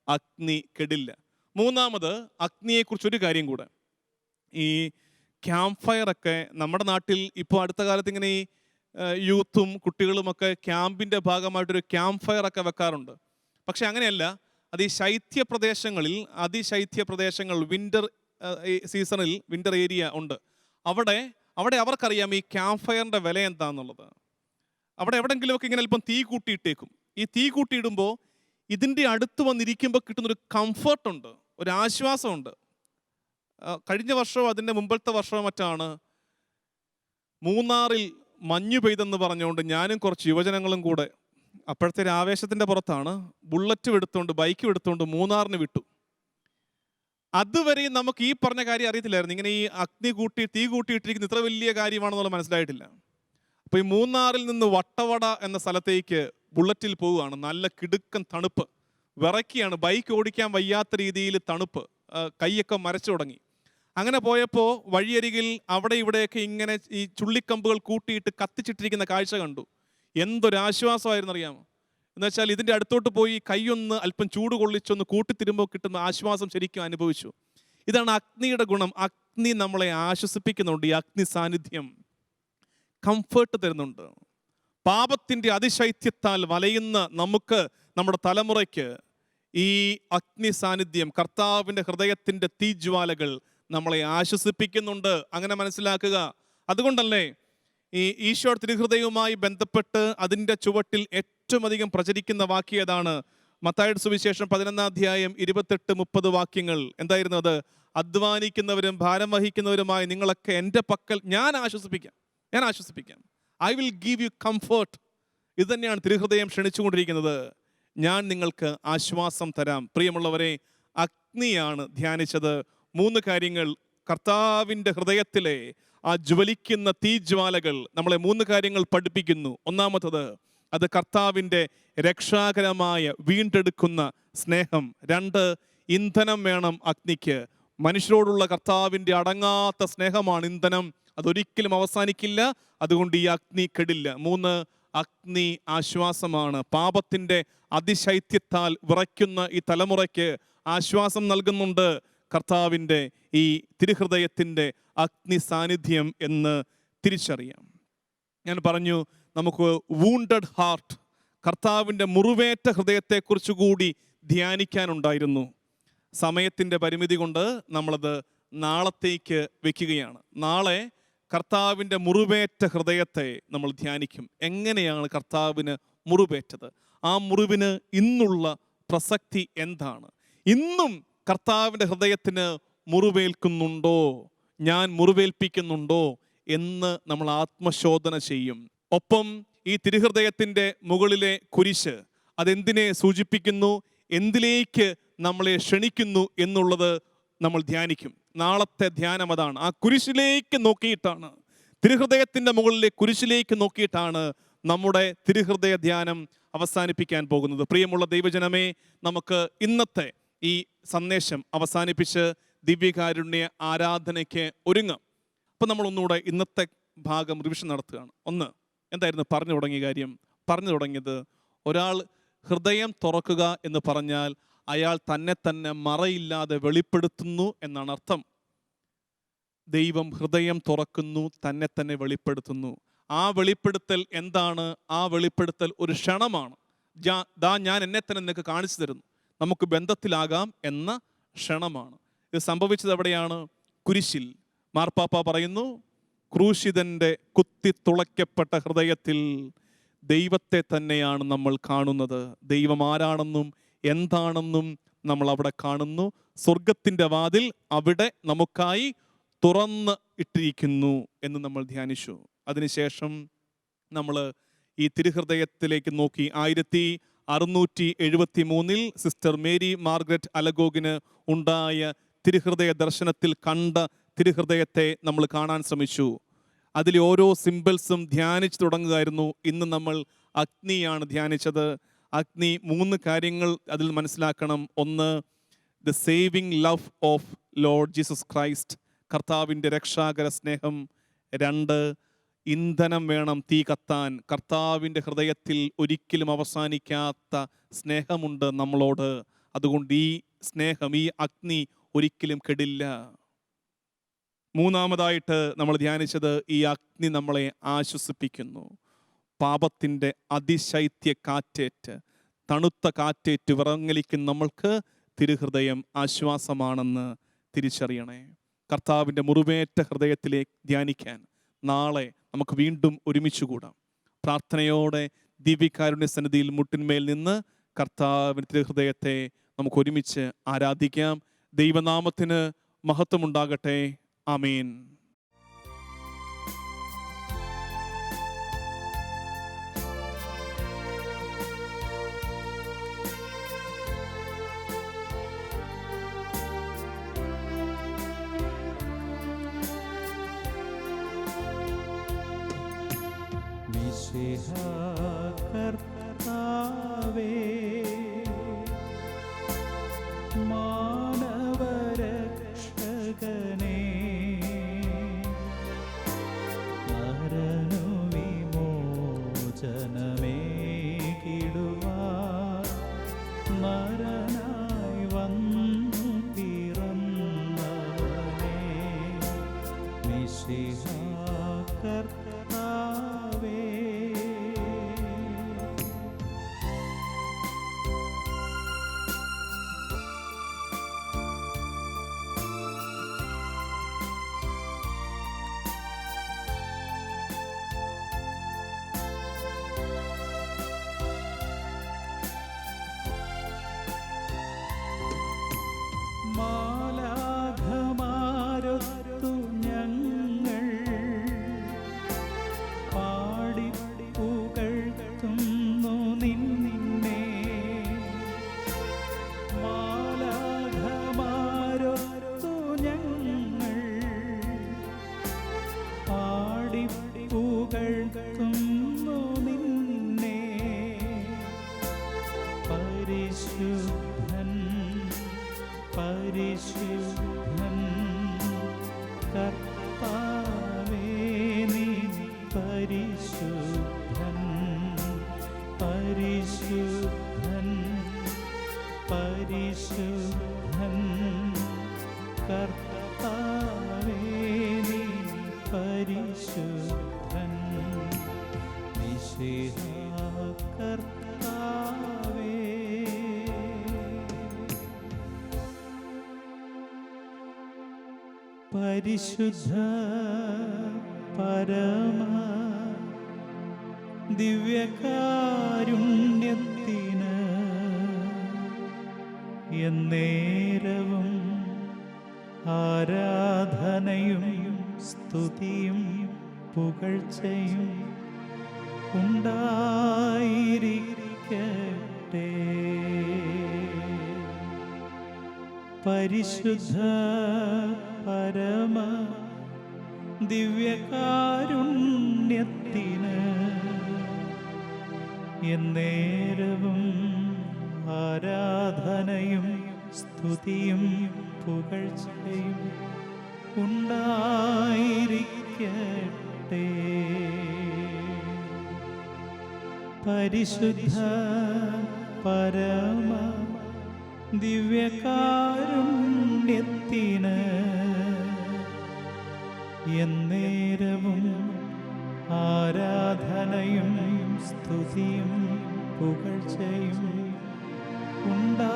അഗ്നി കെടില്ല. മൂന്നാമത്, അഗ്നിയെക്കുറിച്ചൊരു കാര്യം കൂടെ. ഈ ക്യാമ്പ് ഫയറൊക്കെ നമ്മുടെ നാട്ടിൽ ഇപ്പോൾ അടുത്ത കാലത്ത് ഇങ്ങനെ ഈ യൂത്തും കുട്ടികളുമൊക്കെ ക്യാമ്പിൻ്റെ ഭാഗമായിട്ടൊരു ക്യാമ്പ് ഫയറൊക്കെ വെക്കാറുണ്ട്. പക്ഷെ അങ്ങനെയല്ല, അത് ഈ ശൈത്യ പ്രദേശങ്ങളിൽ, അതിശൈത്യ പ്രദേശങ്ങൾ, വിൻ്റർ സീസണിൽ വിൻ്റർ ഏരിയ ഉണ്ട്. അവിടെ അവർക്കറിയാം ഈ ക്യാമ്പ് ഫയറിൻ്റെ വില എന്താണെന്നുള്ളത്. അവിടെ എവിടെയെങ്കിലുമൊക്കെ ഇങ്ങനെ അല്പം തീ കൂട്ടിയിട്ടേക്കും. ഈ തീ കൂട്ടിയിടുമ്പോൾ ഇതിൻ്റെ അടുത്ത് വന്നിരിക്കുമ്പോൾ കിട്ടുന്നൊരു കംഫർട്ടുണ്ട്, ഒരു ആശ്വാസമുണ്ട്. കഴിഞ്ഞ വർഷമോ അതിൻ്റെ മുമ്പത്തെ വർഷമോ മറ്റാണ് മൂന്നാറിൽ മഞ്ഞു പെയ്തെന്ന് പറഞ്ഞുകൊണ്ട് ഞാനും കുറച്ച് യുവജനങ്ങളും കൂടെ, അപ്പോഴത്തെ ഒരു ആവേശത്തിൻ്റെ പുറത്താണ്, ബുള്ളറ്റും എടുത്തുകൊണ്ട് ബൈക്കും എടുത്തുകൊണ്ട് മൂന്നാറിന് വിട്ടു. അതുവരെയും നമുക്ക് ഈ പറഞ്ഞ കാര്യം അറിയത്തില്ലായിരുന്നു. ഇങ്ങനെ ഈ തീ കൂട്ടിയിട്ടിരിക്കുന്ന ഇത്ര വലിയ കാര്യമാണെന്നുള്ളത് മനസ്സിലായിട്ടില്ല. അപ്പോൾ ഈ മൂന്നാറിൽ നിന്ന് വട്ടവട എന്ന സ്ഥലത്തേക്ക് ബുള്ളറ്റിൽ പോവുകയാണ്. നല്ല കിടുക്കൻ തണുപ്പ്, വിറയ്ക്കുകയാണ്, ബൈക്ക് ഓടിക്കാൻ വയ്യാത്ത രീതിയിൽ തണുപ്പ്, കൈയൊക്കെ മരച്ചു തുടങ്ങി. അങ്ങനെ പോയപ്പോൾ വഴിയരികിൽ അവിടെ ഇവിടെയൊക്കെ ഇങ്ങനെ ഈ ചുള്ളിക്കമ്പുകൾ കൂട്ടിയിട്ട് കത്തിച്ചിട്ടിരിക്കുന്ന കാഴ്ച കണ്ടു. എന്തൊരാശ്വാസമായിരുന്നു അറിയാമോ? എന്നുവെച്ചാൽ ഇതിൻ്റെ അടുത്തോട്ട് പോയി കൈയൊന്ന് അല്പം ചൂട് കൊള്ളിച്ചൊന്ന് കൂട്ടിത്തിരുമ്പോൾ കിട്ടുന്ന ആശ്വാസം ശരിക്കും അനുഭവിച്ചു. ഇതാണ് അഗ്നിയുടെ ഗുണം. അഗ്നി നമ്മളെ ആശ്വസിപ്പിക്കുന്നുണ്ട്. ഈ അഗ്നി സാന്നിധ്യം കംഫേർട്ട് തരുന്നുണ്ട്. പാപത്തിൻ്റെ അതിശൈത്യത്താൽ വലയുന്ന നമുക്ക്, നമ്മുടെ തലമുറയ്ക്ക് ഈ അഗ്നി സാന്നിധ്യം, കർത്താവിൻ്റെ ഹൃദയത്തിൻ്റെ തീജ്വാലകൾ നമ്മളെ ആശ്വസിപ്പിക്കുന്നുണ്ട്. അങ്ങനെ മനസ്സിലാക്കുക. അതുകൊണ്ടല്ലേ ഈ ഈശോ തിരുഹൃദയവുമായി ബന്ധപ്പെട്ട് അതിൻ്റെ ചുവട്ടിൽ ഏറ്റവും അധികം പ്രചരിക്കുന്ന വാക്യം ഏതാണ്? മത്തായിയുടെ സുവിശേഷം 11-ാം അധ്യായം 28-30 വാക്യങ്ങൾ. എന്തായിരുന്നു അത്? അധ്വാനിക്കുന്നവരും ഭാരം വഹിക്കുന്നവരുമായി നിങ്ങളൊക്കെ എൻ്റെ പക്കൽ ഞാൻ ആശ്വസിപ്പിക്കാം. I will give you comfort. ഇത് തന്നെയാണ് തിരുഹൃദയം ക്ഷണിച്ചുകൊണ്ടിരിക്കുന്നത്. ഞാൻ നിങ്ങൾക്ക് ആശ്വാസം തരാം. പ്രിയമുള്ളവരെ, അഗ്നിയാണ് ധ്യാനിച്ചത്. 3 കാര്യങ്ങൾ. കർത്താവിൻ്റെ ഹൃദയത്തിലെ ആ ജ്വലിക്കുന്ന തീജ്വാലകൾ നമ്മളെ 3 കാര്യങ്ങൾ പഠിപ്പിക്കുന്നു. ഒന്നാമത്തത്, അത് കർത്താവിൻ്റെ രക്ഷാകരമായ വീണ്ടെടുക്കുന്ന സ്നേഹം. 2, ഇന്ധനം വേണം അഗ്നിക്ക്. മനുഷ്യരോടുള്ള കർത്താവിൻ്റെ അടങ്ങാത്ത സ്നേഹമാണ് ഇന്ധനം. അതൊരിക്കലും അവസാനിക്കില്ല, അതുകൊണ്ട് ഈ അഗ്നി കെടില്ല. 3, അഗ്നി ആശ്വാസമാണ്. പാപത്തിൻ്റെ അതിശൈത്യത്താൽ വിറയ്ക്കുന്ന ഈ തലമുറയ്ക്ക് ആശ്വാസം നൽകുന്നുണ്ട് കർത്താവിൻ്റെ ഈ തിരുഹൃദയത്തിൻ്റെ അഗ്നി സാന്നിധ്യം എന്ന് തിരിച്ചറിയാം. ഞാൻ പറഞ്ഞു, നമുക്ക് വൂണ്ടഡ് ഹാർട്ട്, കർത്താവിൻ്റെ മുറിവേറ്റ ഹൃദയത്തെക്കുറിച്ച് കൂടി ധ്യാനിക്കാനുണ്ടായിരുന്നു. സമയത്തിൻ്റെ പരിമിതി കൊണ്ട് നമ്മളത് നാളത്തേക്ക് വെക്കുകയാണ്. നാളെ കർത്താവിൻ്റെ മുറിവേറ്റ ഹൃദയത്തെ നമ്മൾ ധ്യാനിക്കും. എങ്ങനെയാണ് കർത്താവിന് മുറിവേറ്റത്? ആ മുറിവിന് ഇന്നുള്ള പ്രസക്തി എന്താണ്? ഇന്നും കർത്താവിൻ്റെ ഹൃദയത്തിന് മുറിവേൽക്കുന്നുണ്ടോ, ഞാൻ മുറിവേൽപ്പിക്കുന്നുണ്ടോ എന്ന് നമ്മൾ ആത്മശോധന ചെയ്യും. ഒപ്പം ഈ തിരുഹൃദയത്തിൻ്റെ മുകളിലെ കുരിശ് അതെന്തിനെ സൂചിപ്പിക്കുന്നു, എന്തിലേക്ക് നമ്മളെ ക്ഷണിക്കുന്നു എന്നുള്ളത് നമ്മൾ ധ്യാനിക്കും. നാളത്തെ ധ്യാനം അതാണ്. ആ കുരിശിലേക്ക് നോക്കിയിട്ടാണ്, തിരുഹൃദയത്തിൻ്റെ മുകളിലെ കുരിശിലേക്ക് നോക്കിയിട്ടാണ് നമ്മുടെ തിരുഹൃദയ ധ്യാനം അവസാനിപ്പിക്കാൻ പോകുന്നത്. പ്രിയമുള്ള ദൈവജനമേ, നമുക്ക് ഇന്നത്തെ ഈ സന്ദേശം അവസാനിപ്പിച്ച് ദിവ്യകാരുണ്യ ആരാധനയ്ക്ക് ഒരുങ്ങാം. അപ്പം നമ്മൾ ഒന്നുകൂടെ ഇന്നത്തെ ഭാഗം റിവിഷൻ നടത്തുകയാണ്. ഒന്ന്, എന്തായിരുന്നു പറഞ്ഞു തുടങ്ങിയ കാര്യം? പറഞ്ഞു തുടങ്ങിയത്, ഒരാൾ ഹൃദയം തുറക്കുക എന്ന് പറഞ്ഞാൽ അയാൾ തന്നെ മറയില്ലാതെ വെളിപ്പെടുത്തുന്നു എന്നാണ് അർത്ഥം. ദൈവം ഹൃദയം തുറക്കുന്നു, തന്നെ വെളിപ്പെടുത്തുന്നു. ആ വെളിപ്പെടുത്തൽ എന്താണ്? ആ വെളിപ്പെടുത്തൽ ഒരു ക്ഷണമാണ്. ഞാൻ എന്നെ തന്നെ നിനക്ക് കാണിച്ചു തരുന്നു, നമുക്ക് ബന്ധത്തിലാകാം എന്ന ക്ഷണമാണ്. ഇത് സംഭവിച്ചത് എവിടെയാണ്? കുരിശിൽ. മാർപ്പാപ്പ പറയുന്നു, ക്രൂശിതൻ്റെ കുത്തിത്തുളയ്ക്കപ്പെട്ട ഹൃദയത്തിൽ ദൈവത്തെ തന്നെയാണ് നമ്മൾ കാണുന്നത്. ദൈവം ആരാണെന്നും എന്താണെന്നും നമ്മൾ അവിടെ കാണുന്നു. സ്വർഗത്തിൻ്റെ വാതിൽ അവിടെ നമുക്കായി തുറന്ന് ഇട്ടിരിക്കുന്നു എന്ന് നമ്മൾ ധ്യാനിച്ചു. അതിനുശേഷം നമ്മൾ ഈ തിരുഹൃദയത്തിലേക്ക് നോക്കി. 1673 സിസ്റ്റർ മേരി മാർഗ്രറ്റ് അലഗോഗിന് ഉണ്ടായ തിരുഹൃദയ ദർശനത്തിൽ കണ്ട തിരുഹൃദയത്തെ നമ്മൾ കാണാൻ ശ്രമിച്ചു. അതിലെ ഓരോ സിംബൽസും ധ്യാനിച്ചു തുടങ്ങുകയായിരുന്നു. ഇന്ന് നമ്മൾ അഗ്നിയാണ് ധ്യാനിച്ചത്. അഗ്നി 3 കാര്യങ്ങൾ അതിൽ മനസ്സിലാക്കണം. ഒന്ന്, the saving love of Lord Jesus Christ, കർത്താവിൻ്റെ രക്ഷാകര സ്നേഹം. 2, ഇന്ധനം വേണം തീ കത്താൻ. കർത്താവിൻ്റെ ഹൃദയത്തിൽ ഒരിക്കലും അവസാനിക്കാത്ത സ്നേഹമുണ്ട് നമ്മളോട്. അതുകൊണ്ട് ഈ സ്നേഹം, ഈ അഗ്നി ഒരിക്കലും കെടില്ല. മൂന്നാമതായിട്ട് നമ്മൾ ധ്യാനിച്ചത്, ഈ അഗ്നി നമ്മളെ ആശ്വസിപ്പിക്കുന്നു. പാപത്തിൻ്റെ അതിശൈത്യ കാറ്റേറ്റ്, തണുത്ത കാറ്റേറ്റ് വിറങ്ങലിക്കുന്ന നമ്മൾക്ക് തിരുഹൃദയം ആശ്വാസമാണെന്ന് തിരിച്ചറിയണേ. കർത്താവിൻ്റെ മുറിവേറ്റ ഹൃദയത്തിലേക്ക് ധ്യാനിക്കാൻ നാളെ നമുക്ക് വീണ്ടും ഒരുമിച്ച് കൂടാം. പ്രാർത്ഥനയോടെ ദിവ്യകാരുണ്യ സന്നിധിയിൽ മുട്ടിന്മേൽ നിന്ന് കർത്താവിൻ്റെ തിരുഹൃദയത്തെ നമുക്ക് ഒരുമിച്ച് ആരാധിക്കാം. ദൈവനാമത്തിന് മഹത്വമുണ്ടാകട്ടെ. ആമേൻ. കർത്താവേ, മാനവരക്ഷകനേ, നരനു വിമോചനമേകിടുവാൻ നരനായി വന്നു പിറന്നവനേ, മിശിഹാ കർത്താവേ. മാലാഖമാരൊത്തു ഞങ്ങൾ പാടി പുകഴ്ത്തുന്നു നിന്നെ. മാലാഖമാരൊത്തു ഞങ്ങൾ പാടി പുകഴ്ത്തുന്നു നിന്നെ. പരിശുദ്ധൻ പരിശുദ്ധൻ കർത്താവേ, നീ പരിശുദ്ധൻ പരിശുദ്ധൻ പരിശുദ്ധൻ കർത്താവേ, നീ പരിശുദ്ധൻ മിശിഹാ കർത്താവേ. പരിശുദ്ധ പരമ ദിവ്യകാരുണ്യത്തിന് എന്നേരവും ആരാധനയും സ്തുതിയും പുകഴ്ചയും ഉണ്ടായിരിക്കട്ടെ. പരിശുദ്ധ പരമ ദിവ്യകാരുണ്യത്തിന് എന്നേരവും ആരാധനയും സ്തുതിയും പുകഴ്ചയും ഉണ്ടായിരിക്കട്ടെ. പരിശുദ്ധ പരമ ദിവ്യകാരുണ്യത്തിന് എന്നേരവും ആരാധനയും സ്തുതിയും പുകഴ്ചയും ഉണ്ടായിരിക്കട്ടെ.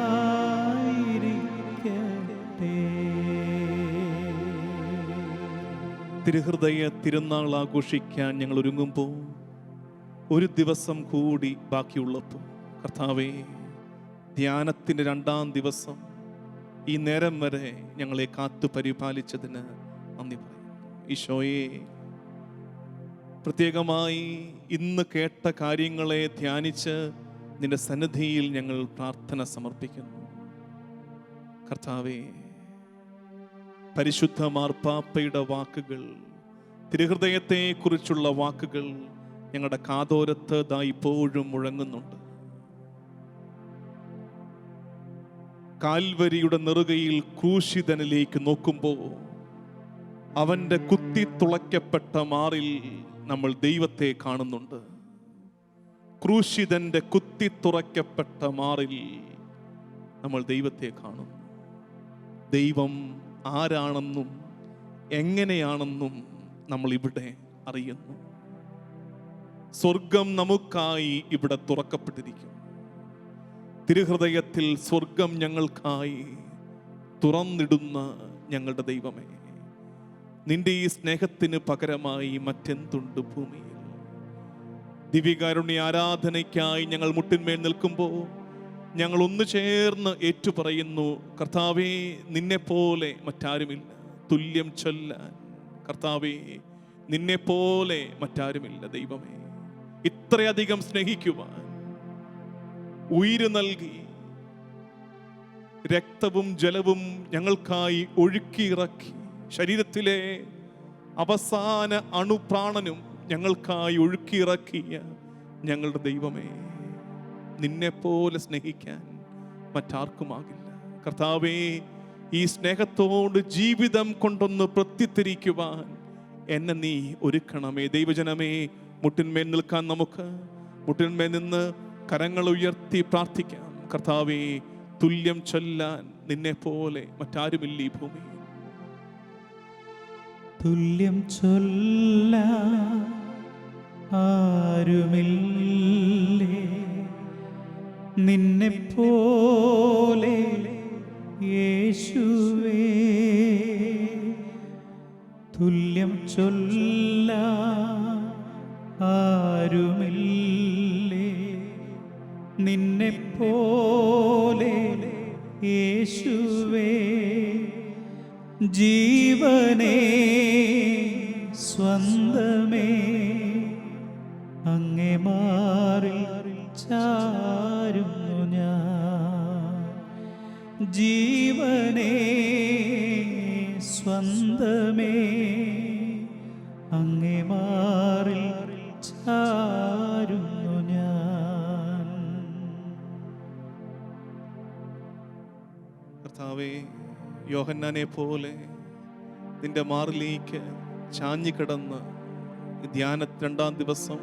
തിരുഹൃദയ തിരുനാൾ ആഘോഷിക്കാൻ ഞങ്ങൾ ഒരുങ്ങുമ്പോൾ ഒരു ദിവസം കൂടി ബാക്കിയുള്ളപ്പോൾ, കർത്താവേ, ധ്യാനത്തിൻ്റെ 2-ാം ദിവസം ഈ നേരം വരെ ഞങ്ങളെ കാത്തു പരിപാലിച്ചതിന് നന്ദി പറയുന്നു. ഈശോയെ, പ്രത്യേകമായി ഇന്ന് കേട്ട കാര്യങ്ങളെ ധ്യാനിച്ച് നിന്റെ സന്നിധിയിൽ ഞങ്ങൾ പ്രാർത്ഥന സമർപ്പിക്കുന്നു. കർത്താവേ, പരിശുദ്ധ മാർപ്പാപ്പയുടെ വാക്കുകൾ, തിരുഹൃദയത്തെക്കുറിച്ചുള്ള വാക്കുകൾ ഞങ്ങളുടെ കാതോരത്ത് ദാ ഇപ്പോഴും മുഴങ്ങുന്നുണ്ട്. കാൽവരിയുടെ നെറുകയിൽ ക്രൂശിതനിലേക്ക് നോക്കുമ്പോൾ അവൻ്റെ കുത്തിത്തുളയ്ക്കപ്പെട്ട മാറിൽ നമ്മൾ ദൈവത്തെ കാണുന്നുണ്ട്. ക്രൂശിതന്റെ കുത്തി തുറക്കപ്പെട്ട മാറിൽ നമ്മൾ ദൈവത്തെ കാണുന്നു. ദൈവം ആരാണെന്നും എങ്ങനെയാണെന്നും നമ്മൾ ഇവിടെ അറിയുന്നു. സ്വർഗം നമുക്കായി ഇവിടെ തുറക്കപ്പെട്ടിരിക്കും. തിരുഹൃദയത്തിൽ സ്വർഗം ഞങ്ങൾക്കായി തുറന്നിടുന്ന ഞങ്ങളുടെ ദൈവമേ, നിന്റെ ഈ സ്നേഹത്തിന് പകരമായി മറ്റെന്തുണ്ട് ഭൂമിയിൽ? ദിവ്യകാരുണ്യ ആരാധനയ്ക്കായി ഞങ്ങൾ മുട്ടിന്മേൽ നിൽക്കുമ്പോൾ ഞങ്ങൾ ഒന്ന് ചേർന്ന് ഏറ്റുപറയുന്നു, കർത്താവേ, നിന്നെപ്പോലെ മറ്റാരുമില്ല തുല്യം ചൊല്ലാൻ. കർത്താവേ, നിന്നെപ്പോലെ മറ്റാരുമില്ല. ദൈവമേ, ഇത്രയധികം സ്നേഹിക്കുവാൻ ഉയിര് നൽകി രക്തവും ജലവും ഞങ്ങൾക്കായി ഒഴുക്കിയിറക്കി, ശരീരത്തിലെ അവസാന അണുപ്രാണനും ഞങ്ങൾക്കായി ഒഴുക്കിയിറക്കിയ ഞങ്ങളുടെ ദൈവമേ, നിന്നെപ്പോലെ സ്നേഹിക്കാൻ മറ്റാർക്കുമാകില്ല. കർത്താവേ, ഈ സ്നേഹത്തോട് ജീവിതം കൊണ്ടൊന്ന് പ്രത്യുത്തരിക്കുവാൻ എന്നെ നീ ഒരുക്കണമേ. ദൈവജനമേ, മുട്ടിന്മേൽ നിൽക്കാൻ നമുക്ക് മുട്ടിന്മേൽ നിന്ന് കരങ്ങൾ ഉയർത്തി പ്രാർത്ഥിക്കാം. കർത്താവേ, തുല്യം ചൊല്ലാൻ നിന്നെപ്പോലെ മറ്റാരുമില്ല ഈ ഭൂമിയിൽ. തുല്യം ചൊല്ലാൻ ആരുമില്ലേ നിന്നെപ്പോലെ യേശുവേ. തുല്യം ചൊല്ലാൻ ആരുമില്ലേ നിന്നെപ്പോലെ യേശുവേ. ജീവനേ സ്വന്തമേ അങ്ങേ മാറിൽ ചാരുന്നു ഞാൻ. ജീവനേ സ്വന്തമേ അങ്ങേ മാറിൽ ചാരുന്നു ഞാൻ. കർത്താവേ, യോഹന്നാനെ പോലെ നിന്റെ മാറിലേക്ക് ചാഞ്ഞുകിടന്ന് ധ്യാന 2-ാം ദിവസം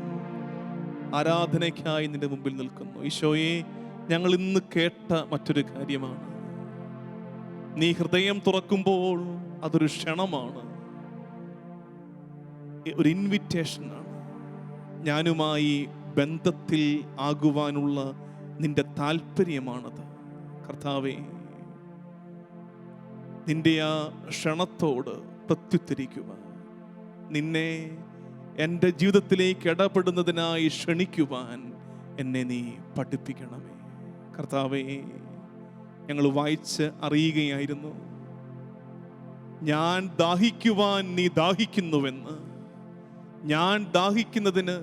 ആരാധനയ്ക്കായി നിന്റെ മുമ്പിൽ നിൽക്കുന്നു. ഈശോയെ, ഞങ്ങൾ ഇന്ന് കേട്ട മറ്റൊരു കാര്യമാണ്, നീ ഹൃദയം തുറക്കുമ്പോൾ അതൊരു ക്ഷണമാണ്, ഒരു ഇൻവിറ്റേഷനാണ്. ഞാനുമായി ബന്ധത്തിൽ ആകുവാനുള്ള നിന്റെ താല്പര്യമാണത്. കർത്താവേ, നിന്റെ ആ ക്ഷണത്തോട് പ്രത്യുത്തരിക്കുവാൻ, നിന്നെ എൻ്റെ ജീവിതത്തിലേക്ക് ഇടപെടുന്നതിനായി ക്ഷണിക്കുവാൻ എന്നെ നീ പഠിപ്പിക്കണമേ. കർത്താവേ, ഞങ്ങൾ വായിച്ച് അറിയുകയായിരുന്നു, ഞാൻ ദാഹിക്കുവാൻ നീ ദാഹിക്കുന്നുവെന്ന്, ഞാൻ ദാഹിക്കുന്നതിന്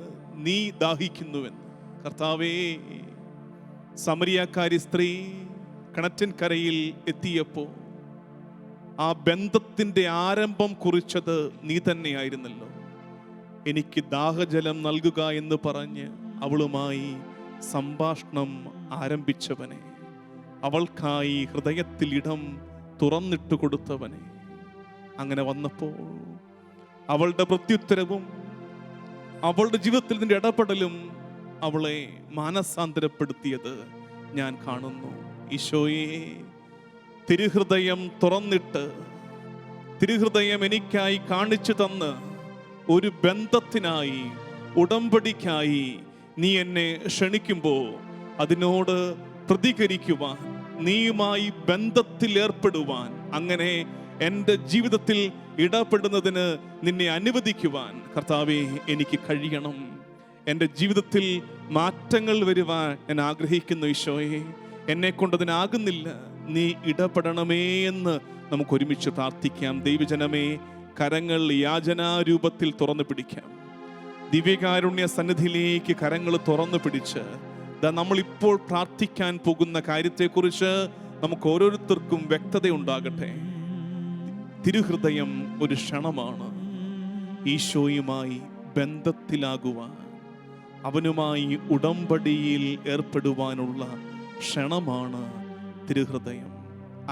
നീ ദാഹിക്കുന്നുവെന്ന്. കർത്താവേ, സമരിയാക്കാരി സ്ത്രീ കിണറ്റിൻകരയിൽ എത്തിയപ്പോൾ ആ ബന്ധത്തിൻ്റെ ആരംഭം കുറിച്ചത് നീ തന്നെയായിരുന്നല്ലോ. എനിക്ക് ദാഹജലം നൽകുക എന്ന് പറഞ്ഞ് അവളുമായി സംഭാഷണം ആരംഭിച്ചവനെ, അവൾക്കായി ഹൃദയത്തിൽ ഇടം തുറന്നിട്ട് കൊടുത്തവനെ, അങ്ങനെ വന്നപ്പോൾ അവളുടെ പ്രത്യുത്തരവും അവളുടെ ജീവിതത്തിൽ നിന്റെ ഇടപെടലും അവളെ മാനസാന്തരപ്പെടുത്തിയത് ഞാൻ കാണുന്നു. ഈശോയെ, തിരുഹൃദയം തുറന്നിട്ട് തിരുഹൃദയം എനിക്കായി കാണിച്ചു തന്ന് ഒരു ബന്ധത്തിനായി, ഉടമ്പടിക്കായി നീ എന്നെ ക്ഷണിക്കുമ്പോൾ അതിനോട് പ്രതികരിക്കുവാൻ, നീയുമായി ബന്ധത്തിൽ ഏർപ്പെടുവാൻ, അങ്ങനെ എൻ്റെ ജീവിതത്തിൽ ഇടപെടുന്നതിന് നിന്നെ അനുവദിക്കുവാൻ കർത്താവേ എനിക്ക് കഴിയണം. എൻ്റെ ജീവിതത്തിൽ മാറ്റങ്ങൾ വരുവാൻ ഞാൻ ആഗ്രഹിക്കുന്നു. ഈശോയെ, എന്നെ കൊണ്ടതിനാകുന്നില്ല, നീ ഇടപെടണമേ എന്ന് നമുക്ക് ഒരുമിച്ച് പ്രാർത്ഥിക്കാം. ദൈവജനമേ, കരങ്ങൾ യാചനാരൂപത്തിൽ തുറന്നു പിടിക്കാം. ദിവ്യകാരുണ്യ സന്നിധിയിലേക്ക് കരങ്ങൾ തുറന്നു പിടിച്ച് നമ്മളിപ്പോൾ പ്രാർത്ഥിക്കാൻ പോകുന്ന കാര്യത്തെക്കുറിച്ച് നമുക്ക് ഓരോരുത്തർക്കും വ്യക്തതയുണ്ടാകട്ടെ. തിരുഹൃദയം ഒരു ക്ഷണമാണ്. ഈശോയുമായി ബന്ധത്തിലാകുവാൻ, അവനുമായി ഉടമ്പടിയിൽ ഏർപ്പെടുവാനുള്ള ക്ഷണമാണ് തിരുഹൃദയം.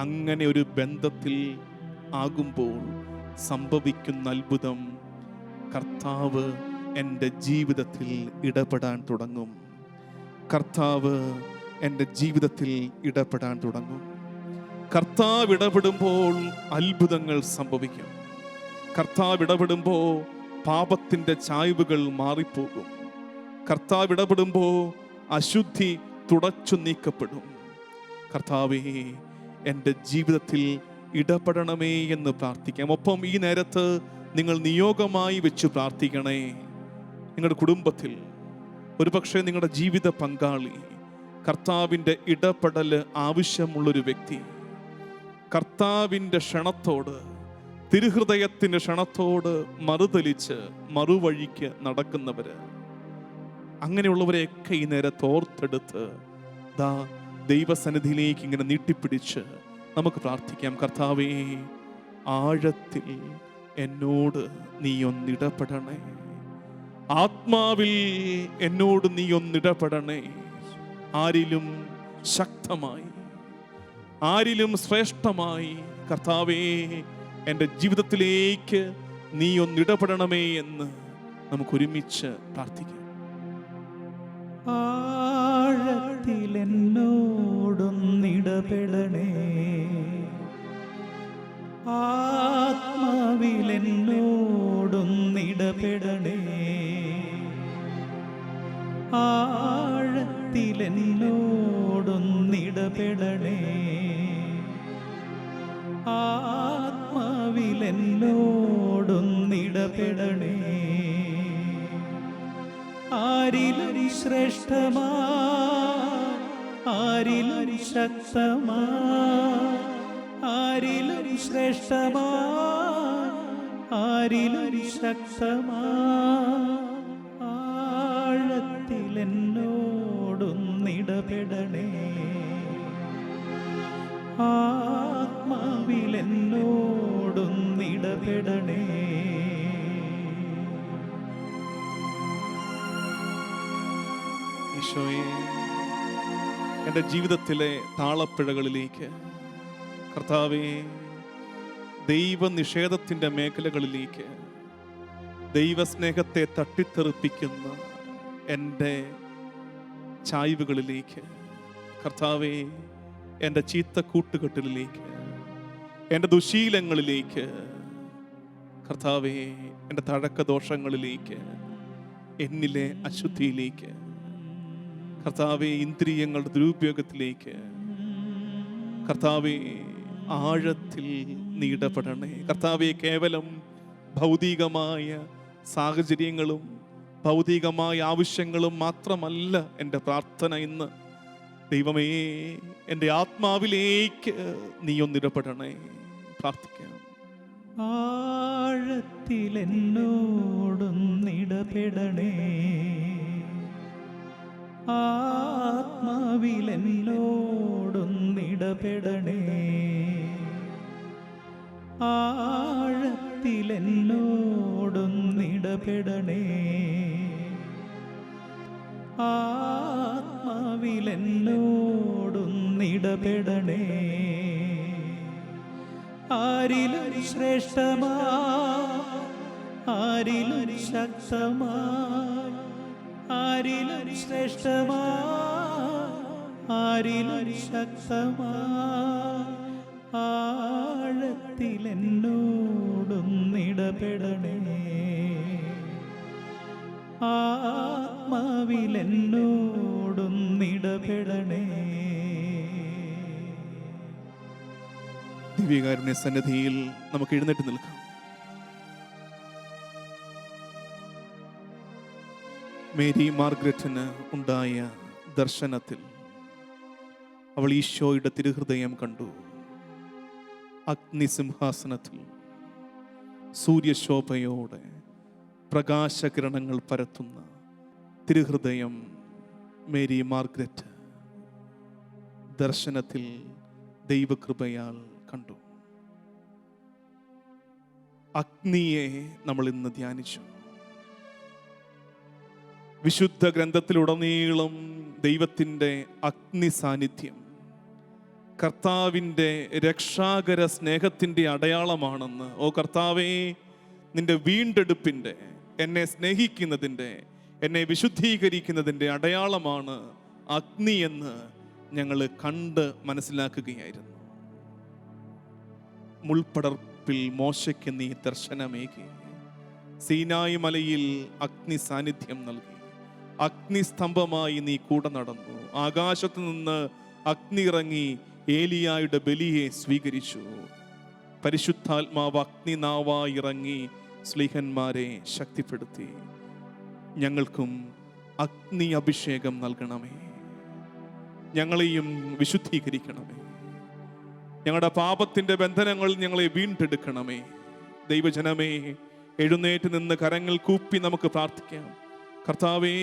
അങ്ങനെ ഒരു ബന്ധത്തിൽ ആകുമ്പോൾ സംഭവിക്കുന്ന അത്ഭുതം, കർത്താവ് എൻ്റെ ജീവിതത്തിൽ ഇടപെടാൻ തുടങ്ങും. കർത്താവ് എൻ്റെ ജീവിതത്തിൽ ഇടപെടാൻ തുടങ്ങും. കർത്താവ് ഇടപെടുമ്പോൾ അത്ഭുതങ്ങൾ സംഭവിക്കും. കർത്താവ് ഇടപെടുമ്പോൾ പാപത്തിൻ്റെ ചായ്വുകൾ മാറിപ്പോകും. കർത്താവ് ഇടപെടുമ്പോൾ അശുദ്ധി തുടച്ചു നീക്കപ്പെടും. കർത്താവേ, എൻ്റെ ജീവിതത്തിൽ ഇടപെടണമേ എന്ന് പ്രാർത്ഥിക്കാം. ഒപ്പം ഈ നേരത്ത് നിങ്ങൾ നിയോഗമായി വെച്ച് പ്രാർത്ഥിക്കണേ. നിങ്ങളുടെ കുടുംബത്തിൽ, ഒരുപക്ഷെ നിങ്ങളുടെ ജീവിത പങ്കാളി, കർത്താവിൻ്റെ ഇടപെടൽ ആവശ്യമുള്ളൊരു വ്യക്തി, കർത്താവിൻ്റെ ക്ഷണത്തോട്, തിരുഹൃദയത്തിൻ്റെ ക്ഷണത്തോട് മറുതലിച്ച് മറുവഴിക്ക് നടക്കുന്നവര്, അങ്ങനെയുള്ളവരെയൊക്കെ ഈ നേരത്ത് ഓർത്തെടുത്ത് ദൈവസന്നിധിയിലേക്ക് ഇങ്ങനെ നീട്ടിപ്പിടിച്ച് നമുക്ക് പ്രാർത്ഥിക്കാം. കർത്താവേ, ആഴത്തിൽ എന്നോട് നീ ഒന്നിടപെടണേ. ആത്മാവിൽ എന്നോട് നീ ഒന്നിടപെടണേ. ആരിലും ശക്തമായി, ആരിലും ശ്രേഷ്ഠമായി കർത്താവേ, എൻ്റെ ജീവിതത്തിലേക്ക് നീ ഒന്നിടപെടണമേ എന്ന് നമുക്ക് ഒരുമിച്ച് പ്രാർത്ഥിക്കാം. ആഴത്തിൽ എന്നോടൊന്നിടപെടണേ, ആത്മാവിൽ എന്നോടൊന്നിടപെടണേ, ആഴത്തിൽ എന്നോടൊന്നിടപെടണേ, ആത്മാവിൽ എന്നോടൊന്നിടപെടണേ. ആരിലും ശ്രേഷ്ഠമാ, ആരിലും ശക്തമാ, ആരിലും ശ്രേഷ്ഠമാ, ആരിലും ശക്തമാ, ആഴത്തിൽ എന്നോടൊന്നിടപെടണേ, ആത്മാവിൽ എന്നോടൊന്നിടപെടണേ. ഈശോയെ, എൻ്റെ ജീവിതത്തിലെ താളപ്പിഴകളിലേക്ക്, കർത്താവേ, ദൈവനിഷേധത്തിൻ്റെ മേഖലകളിലേക്ക്, ദൈവസ്നേഹത്തെ തട്ടിത്തെറിപ്പിക്കുന്ന എൻ്റെ ചായ്വുകളിലേക്ക്, കർത്താവേ, എൻ്റെ ചീത്ത കൂട്ടുകെട്ടിലേക്ക്, എൻ്റെ ദുശീലങ്ങളിലേക്ക്, കർത്താവേ, എൻ്റെ തഴക്കദോഷങ്ങളിലേക്ക്, എന്നിലെ അശുദ്ധിയിലേക്ക്, കർത്താവേ, ഇന്ദ്രിയങ്ങളുടെ ദുരുപയോഗത്തിലേക്ക്, കർത്താവേ, ആഴത്തിൽ നീ ഇടപെടണേ. കർത്താവേ, കേവലം ഭൗതികമായ സാഹചര്യങ്ങളും ഭൗതികമായ ആവശ്യങ്ങളും മാത്രമല്ല എൻ്റെ പ്രാർത്ഥന ഇന്ന്. ദൈവമേ, എൻ്റെ ആത്മാവിലേക്ക് നീ ഒന്നിടപെടണേ. പ്രാർത്ഥിക്കാം. ആഴത്തിൽ എന്നോടൊന്നിടപെടണേ, ആത്മാവിൽ എന്നോടൊന്നിടപെടണേ, ആഴത്തിൽ എന്നോടൊന്നിടപെടണേ, ആത്മാവിൽ എന്നോടൊന്നിടപെടണേ. ആരിലും ശ്രേഷ്ഠമാ, ആരിലും ശക്തമാ, ആരിലും ശ്രേഷ്ഠമാ, ആരിലും ശക്തമാ, ആഴത്തിൽ എന്നോടൊന്നിടപെടണേ, ആത്മാവിൽ എന്നോടൊന്നിടപെടണേ. ദിവ്യകാരുണ്യ സന്നിധിയിൽ നമുക്ക് എഴുന്നേറ്റ് നിൽക്കാം. മേരി മാർഗ്രറ്റിന് ഉണ്ടായ ദർശനത്തിൽ അവൾ ഈശോയുടെ തിരുഹൃദയം കണ്ടു. അഗ്നിസിംഹാസനത്തിൽ സൂര്യശോഭയോടെ പ്രകാശകിരണങ്ങൾ പരത്തുന്ന തിരുഹൃദയം മേരി മാർഗ്രറ്റ് ദർശനത്തിൽ ദൈവകൃപയാൽ കണ്ടു. അഗ്നിയെ നമ്മൾ ഇന്ന് ധ്യാനിച്ചു. വിശുദ്ധ ഗ്രന്ഥത്തിലുടനീളം ദൈവത്തിൻ്റെ അഗ്നി സാന്നിധ്യം കർത്താവിൻ്റെ രക്ഷാകര സ്നേഹത്തിൻ്റെ അടയാളമാണെന്ന്, ഓ കർത്താവേ, നിന്റെ വീണ്ടെടുപ്പിൻ്റെ എന്നെ സ്നേഹിക്കുന്നതിൻ്റെ, എന്നെ വിശുദ്ധീകരിക്കുന്നതിൻ്റെ അടയാളമാണ് അഗ്നി എന്ന് ഞങ്ങൾ കണ്ട് മനസ്സിലാക്കുകയായിരുന്നു. മുൾപ്പടർപ്പിൽ മോശയ്ക്ക് നീ ദർശനമേകി, സീനായി മലയിൽ അഗ്നി സാന്നിധ്യം നൽകി, അഗ്നിസ്തംഭമായി നീ കൂടെ നടന്നു, ആകാശത്തു നിന്ന് അഗ്നി ഇറങ്ങി ഏലിയായുടെ ബലിയെ സ്വീകരിച്ചു. പരിശുദ്ധാത്മാവ് അഗ്നിനാവായി ഇറങ്ങി സ്ലീഹന്മാരെ ശക്തിപ്പെടുത്തി. ഞങ്ങൾക്കും അഗ്നി അഭിഷേകം നൽകണമേ, ഞങ്ങളെയും വിശുദ്ധീകരിക്കണമേ, ഞങ്ങളുടെ പാപത്തിൻ്റെ ബന്ധനങ്ങളിൽ ഞങ്ങളെ വീണ്ടെടുക്കണമേ. ദൈവജനമേ, എഴുന്നേറ്റ് നിന്ന് കരങ്ങൾ കൂപ്പി നമുക്ക് പ്രാർത്ഥിക്കാം. കർത്താവേ,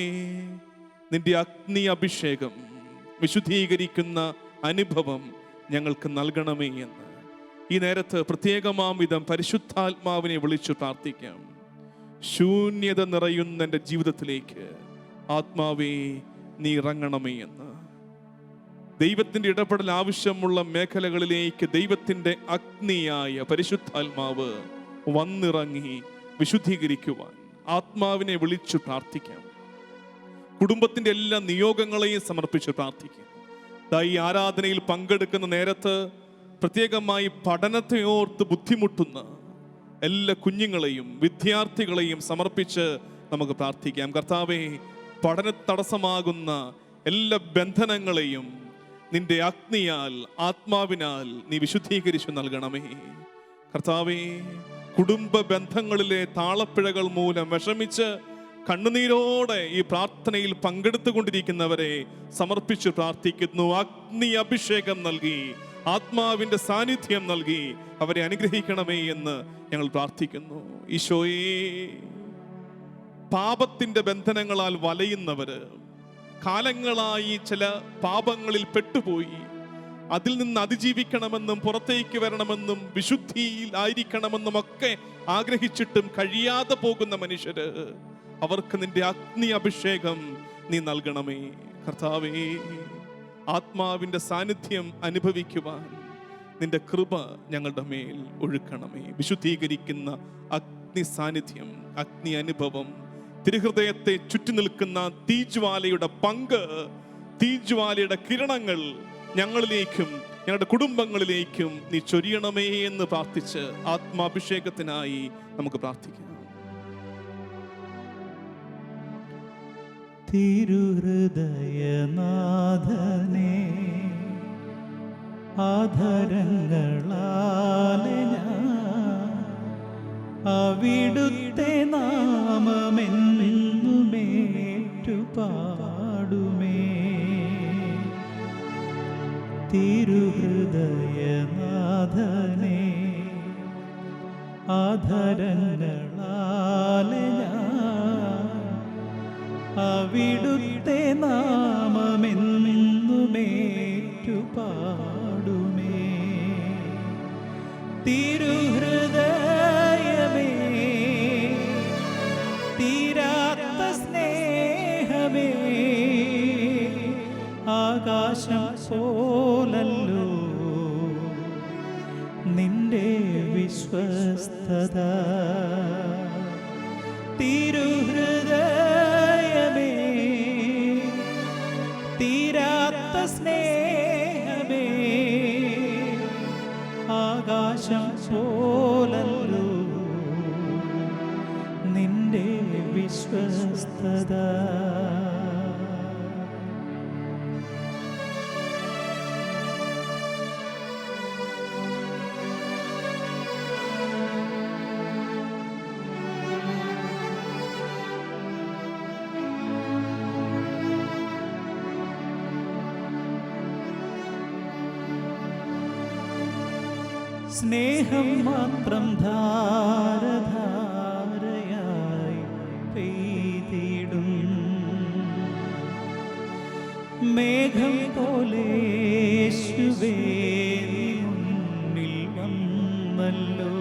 നിന്റെ അഗ്നി അഭിഷേകം, വിശുദ്ധീകരിക്കുന്ന അനുഭവം ഞങ്ങൾക്ക് നൽകണമേ എന്ന് ഈ നേരത്ത് പ്രത്യേകമാം വിധം പരിശുദ്ധാത്മാവിനെ വിളിച്ചു പ്രാർത്ഥിക്കാം. ശൂന്യത നിറയുന്ന എൻ്റെ ജീവിതത്തിലേക്ക് ആത്മാവേ നീ ഇറങ്ങണമേ എന്ന്. ദൈവത്തിൻ്റെ ഇടപെടൽ ആവശ്യമുള്ള മേഖലകളിലേക്ക് ദൈവത്തിൻ്റെ അഗ്നിയായ പരിശുദ്ധാത്മാവ് വന്നിറങ്ങി വിശുദ്ധീകരിക്കുവാൻ ആത്മാവിനെ വിളിച്ചു പ്രാർത്ഥിക്കാം. കുടുംബത്തിൻ്റെ എല്ലാ നിയോഗങ്ങളെയും സമർപ്പിച്ച് പ്രാർത്ഥിക്കാം. ഈ ആരാധനയിൽ പങ്കെടുക്കുന്ന നേരത്ത് പ്രത്യേകമായി പഠനത്തെ ഓർത്ത് ബുദ്ധിമുട്ടുന്ന എല്ലാ കുഞ്ഞുങ്ങളെയും വിദ്യാർത്ഥികളെയും സമർപ്പിച്ച് നമുക്ക് പ്രാർത്ഥിക്കാം. കർത്താവേ, പഠന തടസ്സമാകുന്ന എല്ലാ ബന്ധനങ്ങളെയും നിന്റെ അഗ്നിയാൽ, ആത്മാവിനാൽ നീ വിശുദ്ധീകരിച്ചു നൽകണമേ. കർത്താവേ, കുടുംബ ബന്ധങ്ങളിലെ താളപ്പിഴകൾ മൂലം വിഷമിച്ച് കണ്ണുനീരോടെ ഈ പ്രാർത്ഥനയിൽ പങ്കെടുത്തുകൊണ്ടിരിക്കുന്നവരെ സമർപ്പിച്ച് പ്രാർത്ഥിക്കുന്നു. അഗ്നി അഭിഷേകം നൽകി, ആത്മാവിൻ്റെ സാന്നിധ്യം നൽകി അവരെ അനുഗ്രഹിക്കണമേ എന്ന് ഞങ്ങൾ പ്രാർത്ഥിക്കുന്നു. ഈശോയേ, പാപത്തിൻ്റെ ബന്ധനങ്ങളാൽ വലയുന്നവര്, കാലങ്ങളായി ചില പാപങ്ങളിൽ പെട്ടുപോയി അതിൽ നിന്ന് അതിജീവിക്കണമെന്നും പുറത്തേക്ക് വരണമെന്നും വിശുദ്ധിയിൽ ആയിരിക്കണമെന്നും ഒക്കെ ആഗ്രഹിച്ചിട്ടും കഴിയാതെ പോകുന്ന മനുഷ്യര്, അവർക്ക് നിന്റെ അഗ്നി അഭിഷേകം നീ നൽകണമേ. കർത്താവേ, ആത്മാവിൻ്റെ സാന്നിധ്യം അനുഭവിക്കുവാൻ നിന്റെ കൃപ ഞങ്ങളുടെ മേൽ ഒഴുക്കണമേ. വിശുദ്ധീകരിക്കുന്ന അഗ്നി സാന്നിധ്യം, അഗ്നി അനുഭവം, തിരുഹൃദയത്തെ ചുറ്റി നിൽക്കുന്ന തീജ്വാലയുടെ പങ്ക്, തീജ്വാലയുടെ കിരണങ്ങൾ ഞങ്ങളിലേക്കും ഞങ്ങളുടെ കുടുംബങ്ങളിലേക്കും നീ ചൊരിയണമേ എന്ന് പ്രാർത്ഥിച്ച് ആത്മാഭിഷേകത്തിനായി നമുക്ക് പ്രാർത്ഥിക്കാം. തിരുഹൃദയനാഥനേ, ആധരങ്ങളാലെ ഞാൻ അവിടുത്തെ നാമമെന്നുമേറ്റുപാടുമേ. തിരുഹൃദയനാഥനേ, ആധരങ്ങളാലെ ഞാൻ അവിടുത്തെ നാമമെന്നുമേറ്റുപാടുമേ. തിരുഹൃദയമേ, തീരാത്ത സ്നേഹമേ, ആകാശം പോലല്ലോ നിന്റെ വിശ്വസ്തത. തിരുഹൃദയമേ, തീരാത്ത സ്നേഹമേ, ആകാശം പോലല്ലോ നിന്റെ വിശ്വസ്തത. സ്നേഹം മാത്രം ധാരധാരയായി പെയ്തിടും മേഘം പോലെ യേശുവേ നീ മുന്നിൽ വന്നല്ലോ.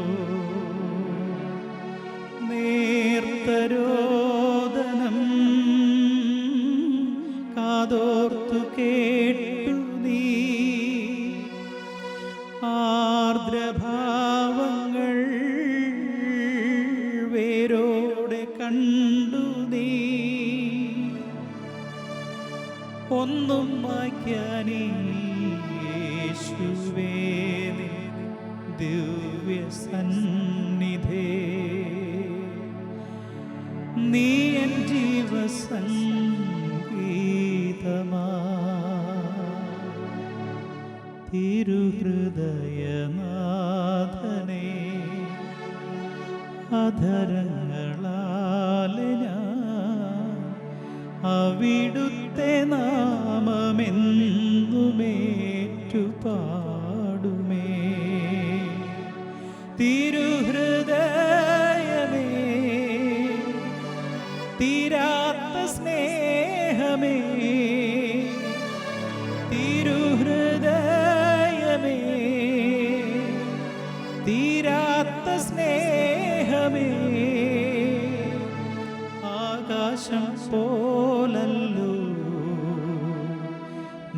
നേർത്തരോദനം കാതോർത്തു കേട്ടു നീ, ആർദ്രഭാവങ്ങൾ വേരോടെ കണ്ടു നീ. ഒന്നും മായ്ക്കാനീ യേശുവേ നിൻ ദിവ്യസന്നിധേ. നീ എൻ ജീവസംഗീതമാ. തിരുഹൃദയനാഥനേ, അധരങ്ങളാലെ ഞാൻ അവിടുത്തെ നാമമെന്നുമേറ്റു പാടുമേ. തിരുഹൃദയമേ, തീരാത്ത സ്നേഹമേ, തിരുഹൃദയമേ, തീരാത്ത സ്നേഹമേ. ആകാശം പോലല്ലോ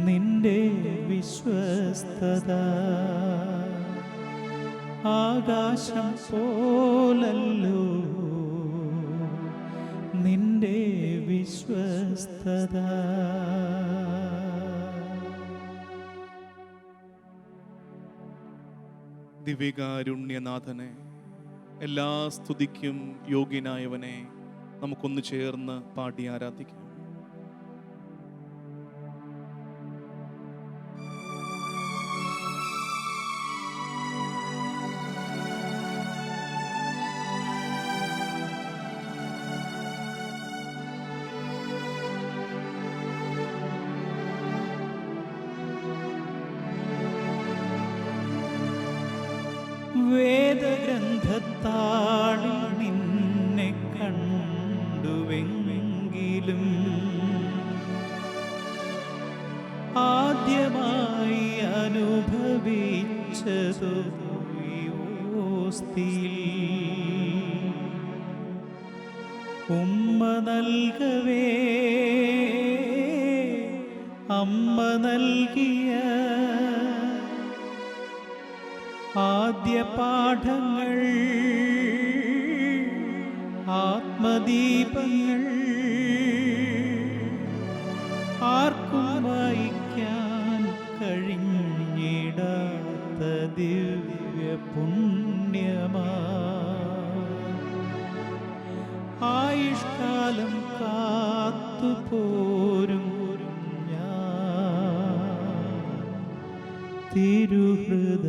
നിന്റെ വിശ്വസ്തത. ആകാശം പോലല്ലോ നിന്റെ വിശ്വസ്തത. ദിവ്യകാരുണ്യനാഥനെ, എല്ലാ സ്തുതിക്കും യോഗ്യനായവനെ നമുക്കൊന്ന് ചേർന്ന് പാടി ആരാധിക്കാം. വേദഗ്രന്ഥത്താളിൽ നിന്നെ കണ്ടുവെങ്കിലും ആദ്യമായി അനുഭവിച്ചതു ഓസ്തിയിൽ ഉമ്മ നൽകവേ അമ്മ നൽകിയ ആദ്യ പാഠങ്ങൾ, ആത്മദീപങ്ങൾ, ആർക്കും വായിക്കാൻ കഴിഞ്ഞിടാത്ത ദിവ്യ പുണ്യമാ. ആയുഷ്കാലം കാത്തുപോരും തിരുഹൃദയനാഥനേ,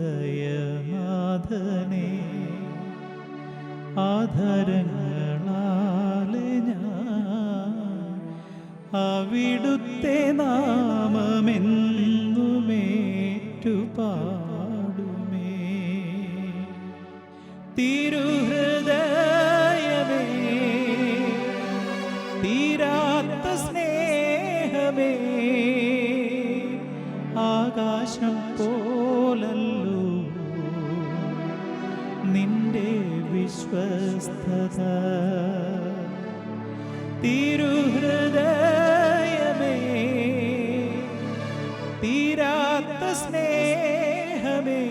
ആധരങ്ങളാലെ ഞാൻ അവിടുത്തെ നാമമെന്നുമേറ്റു പാടുമേ. തിരുഹൃദയമേ, തീരാത്ത സ്നേഹമേ, ആകാശം പോലല്ലോ നിന്റെ വിശ്വസ്തത. തിരുഹൃദയമേ, തീരാത്ത സ്നേഹമേ,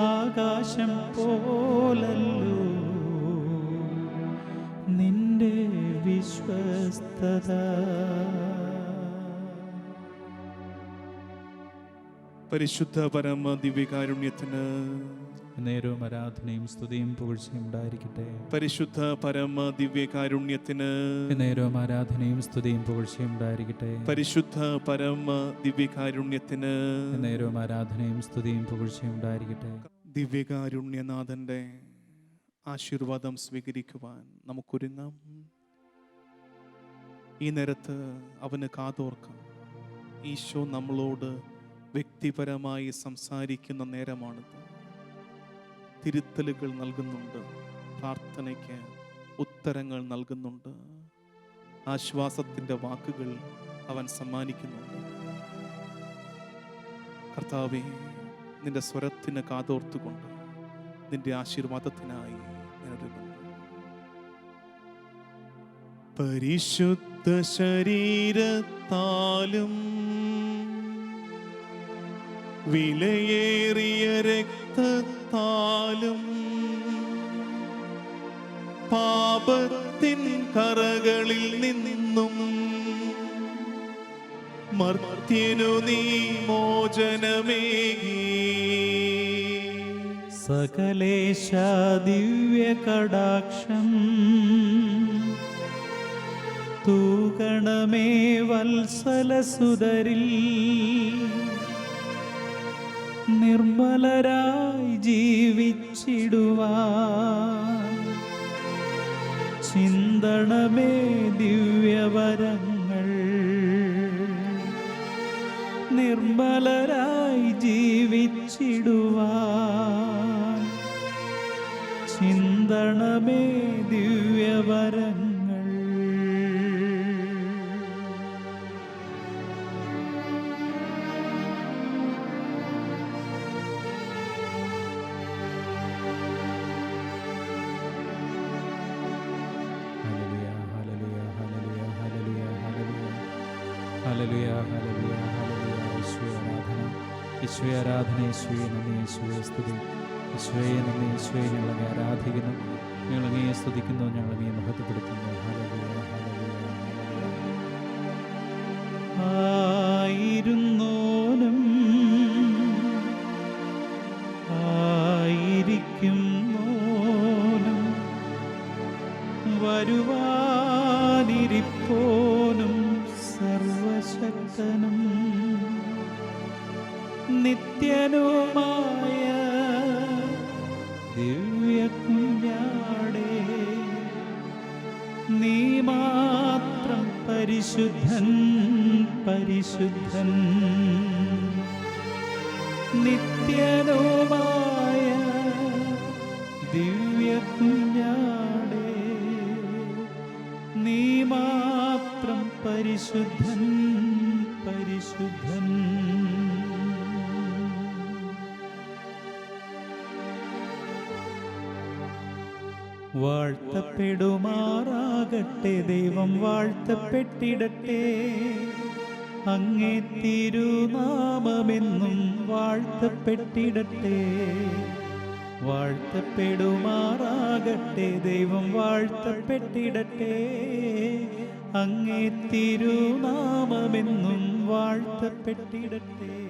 ആകാശം പോലല്ലോ നിന്റെ വിശ്വസ്തത. പരിശുദ്ധ പരമ ദിവ്യകാരുണ്യത്തിന് നേരവും ആരാധനയും സ്തുതിയും പുകഴ്ചയും ഉണ്ടായിരിക്കട്ടെ. പരിശുദ്ധ പരമ ദിവ്യകാരുണ്യത്തിന് നേരവും ആരാധനയും സ്തുതിയും പുകഴ്ചയും ഉണ്ടായിരിക്കട്ടെ. പരിശുദ്ധ പരമ ദിവ്യകാരുണ്യത്തിന് നേരവും ആരാധനയും സ്തുതിയും പുകഴ്ചയും ഉണ്ടായിരിക്കട്ടെ. ദിവ്യകാരുണ്യനാഥന്റെ ആശീർവാദം സ്വീകരിക്കുവാൻ നമുക്കൊരുങ്ങാം. ഈ നേരത്ത് അവന് കാതോർക്കാം. ഈശോ നമ്മളോട് വ്യക്തിപരമായി സംസാരിക്കുന്ന നേരമാണിത്. തിരുത്തലുകൾ നൽകുന്നുണ്ട്, പ്രാർത്ഥനയ്ക്ക് ഉത്തരങ്ങൾ നൽകുന്നുണ്ട്, ആശ്വാസത്തിൻ്റെ വാക്കുകൾ അവൻ സമ്മാനിക്കുന്നുണ്ട്. കർത്താവേ, നിന്റെ സ്വരത്തിന് കാതോർത്തുകൊണ്ട് നിന്റെ ആശീർവാദത്തിനായി ഞാൻ ഒരുങ്ങുന്നു. പരിശുദ്ധ ശരീരത്താലും വിലയേറിയ രക്തത്താലും പാപത്തിൻ കറകളിൽ നിന്നും മർത്യനു നീ മോചനമേകി. സകലേശ ദിവ്യ കടാക്ഷം തൂകണമേ വത്സലസുതരിൽ. നിർമ്മലരായി ജീവിച്ചിടുവാൻ ചിന്തണമേ ദിവ്യവരങ്ങൾ. നിർമ്മലരായി ജീവിച്ചിടുവാൻ ചിന്തണമേ ദിവ്യവരങ്ങൾ. ഹല്ലേലൂയ, ഹല്ലേലൂയ, ഹല്ലേലൂയ. യേശുവേ ആരാധന, യേശുവേ ആരാധന, യേശുവേ നന്ദി, യേശുവേ സ്തുതി. യേശുവേ നന്ദി, യേശുവേ ഞങ്ങളെ ആരാധിക്കുന്നു, ഞങ്ങളെ സ്തുതിക്കുന്നു, ഞങ്ങളെ മഹത്വപ്പെടുത്തുന്നു. ഹല്ലേലൂയ, ഹല്ലേലൂയ, ഹല്ലേലൂയ. ആയിരുന്നോനും ആയിരിക്കുന്നോനും വരുവാനിരിപ്പോനും സർവശക്തനും നിത്യനുമായ ദിവ്യ കുഞ്ഞാടേ, നീ മാത്രം പരിശുദ്ധൻ, പരിശുദ്ധൻ. നിത്യനുമായ ദിവ്യ കുഞ്ഞാടേ, നീ മാത്രം പരിശുദ്ധൻ, പരിശുദ്ധൻ. വാഴ്ത്തപ്പെടുമാറാകട്ടെ ദൈവം, വാഴ്ത്തപ്പെട്ടിടട്ടെ. അങ്ങേ തിരുനാമമെന്നും വാഴ്ത്തപ്പെട്ടിടട്ടെ. വാഴ്ത്തപ്പെടുമാറാകട്ടെ ദൈവം, വാഴ്ത്തപ്പെട്ടിടട്ടെ. അങ്ങേ തിരുനാമമെന്നും വാഴ്ത്തപ്പെട്ടിടട്ടെ.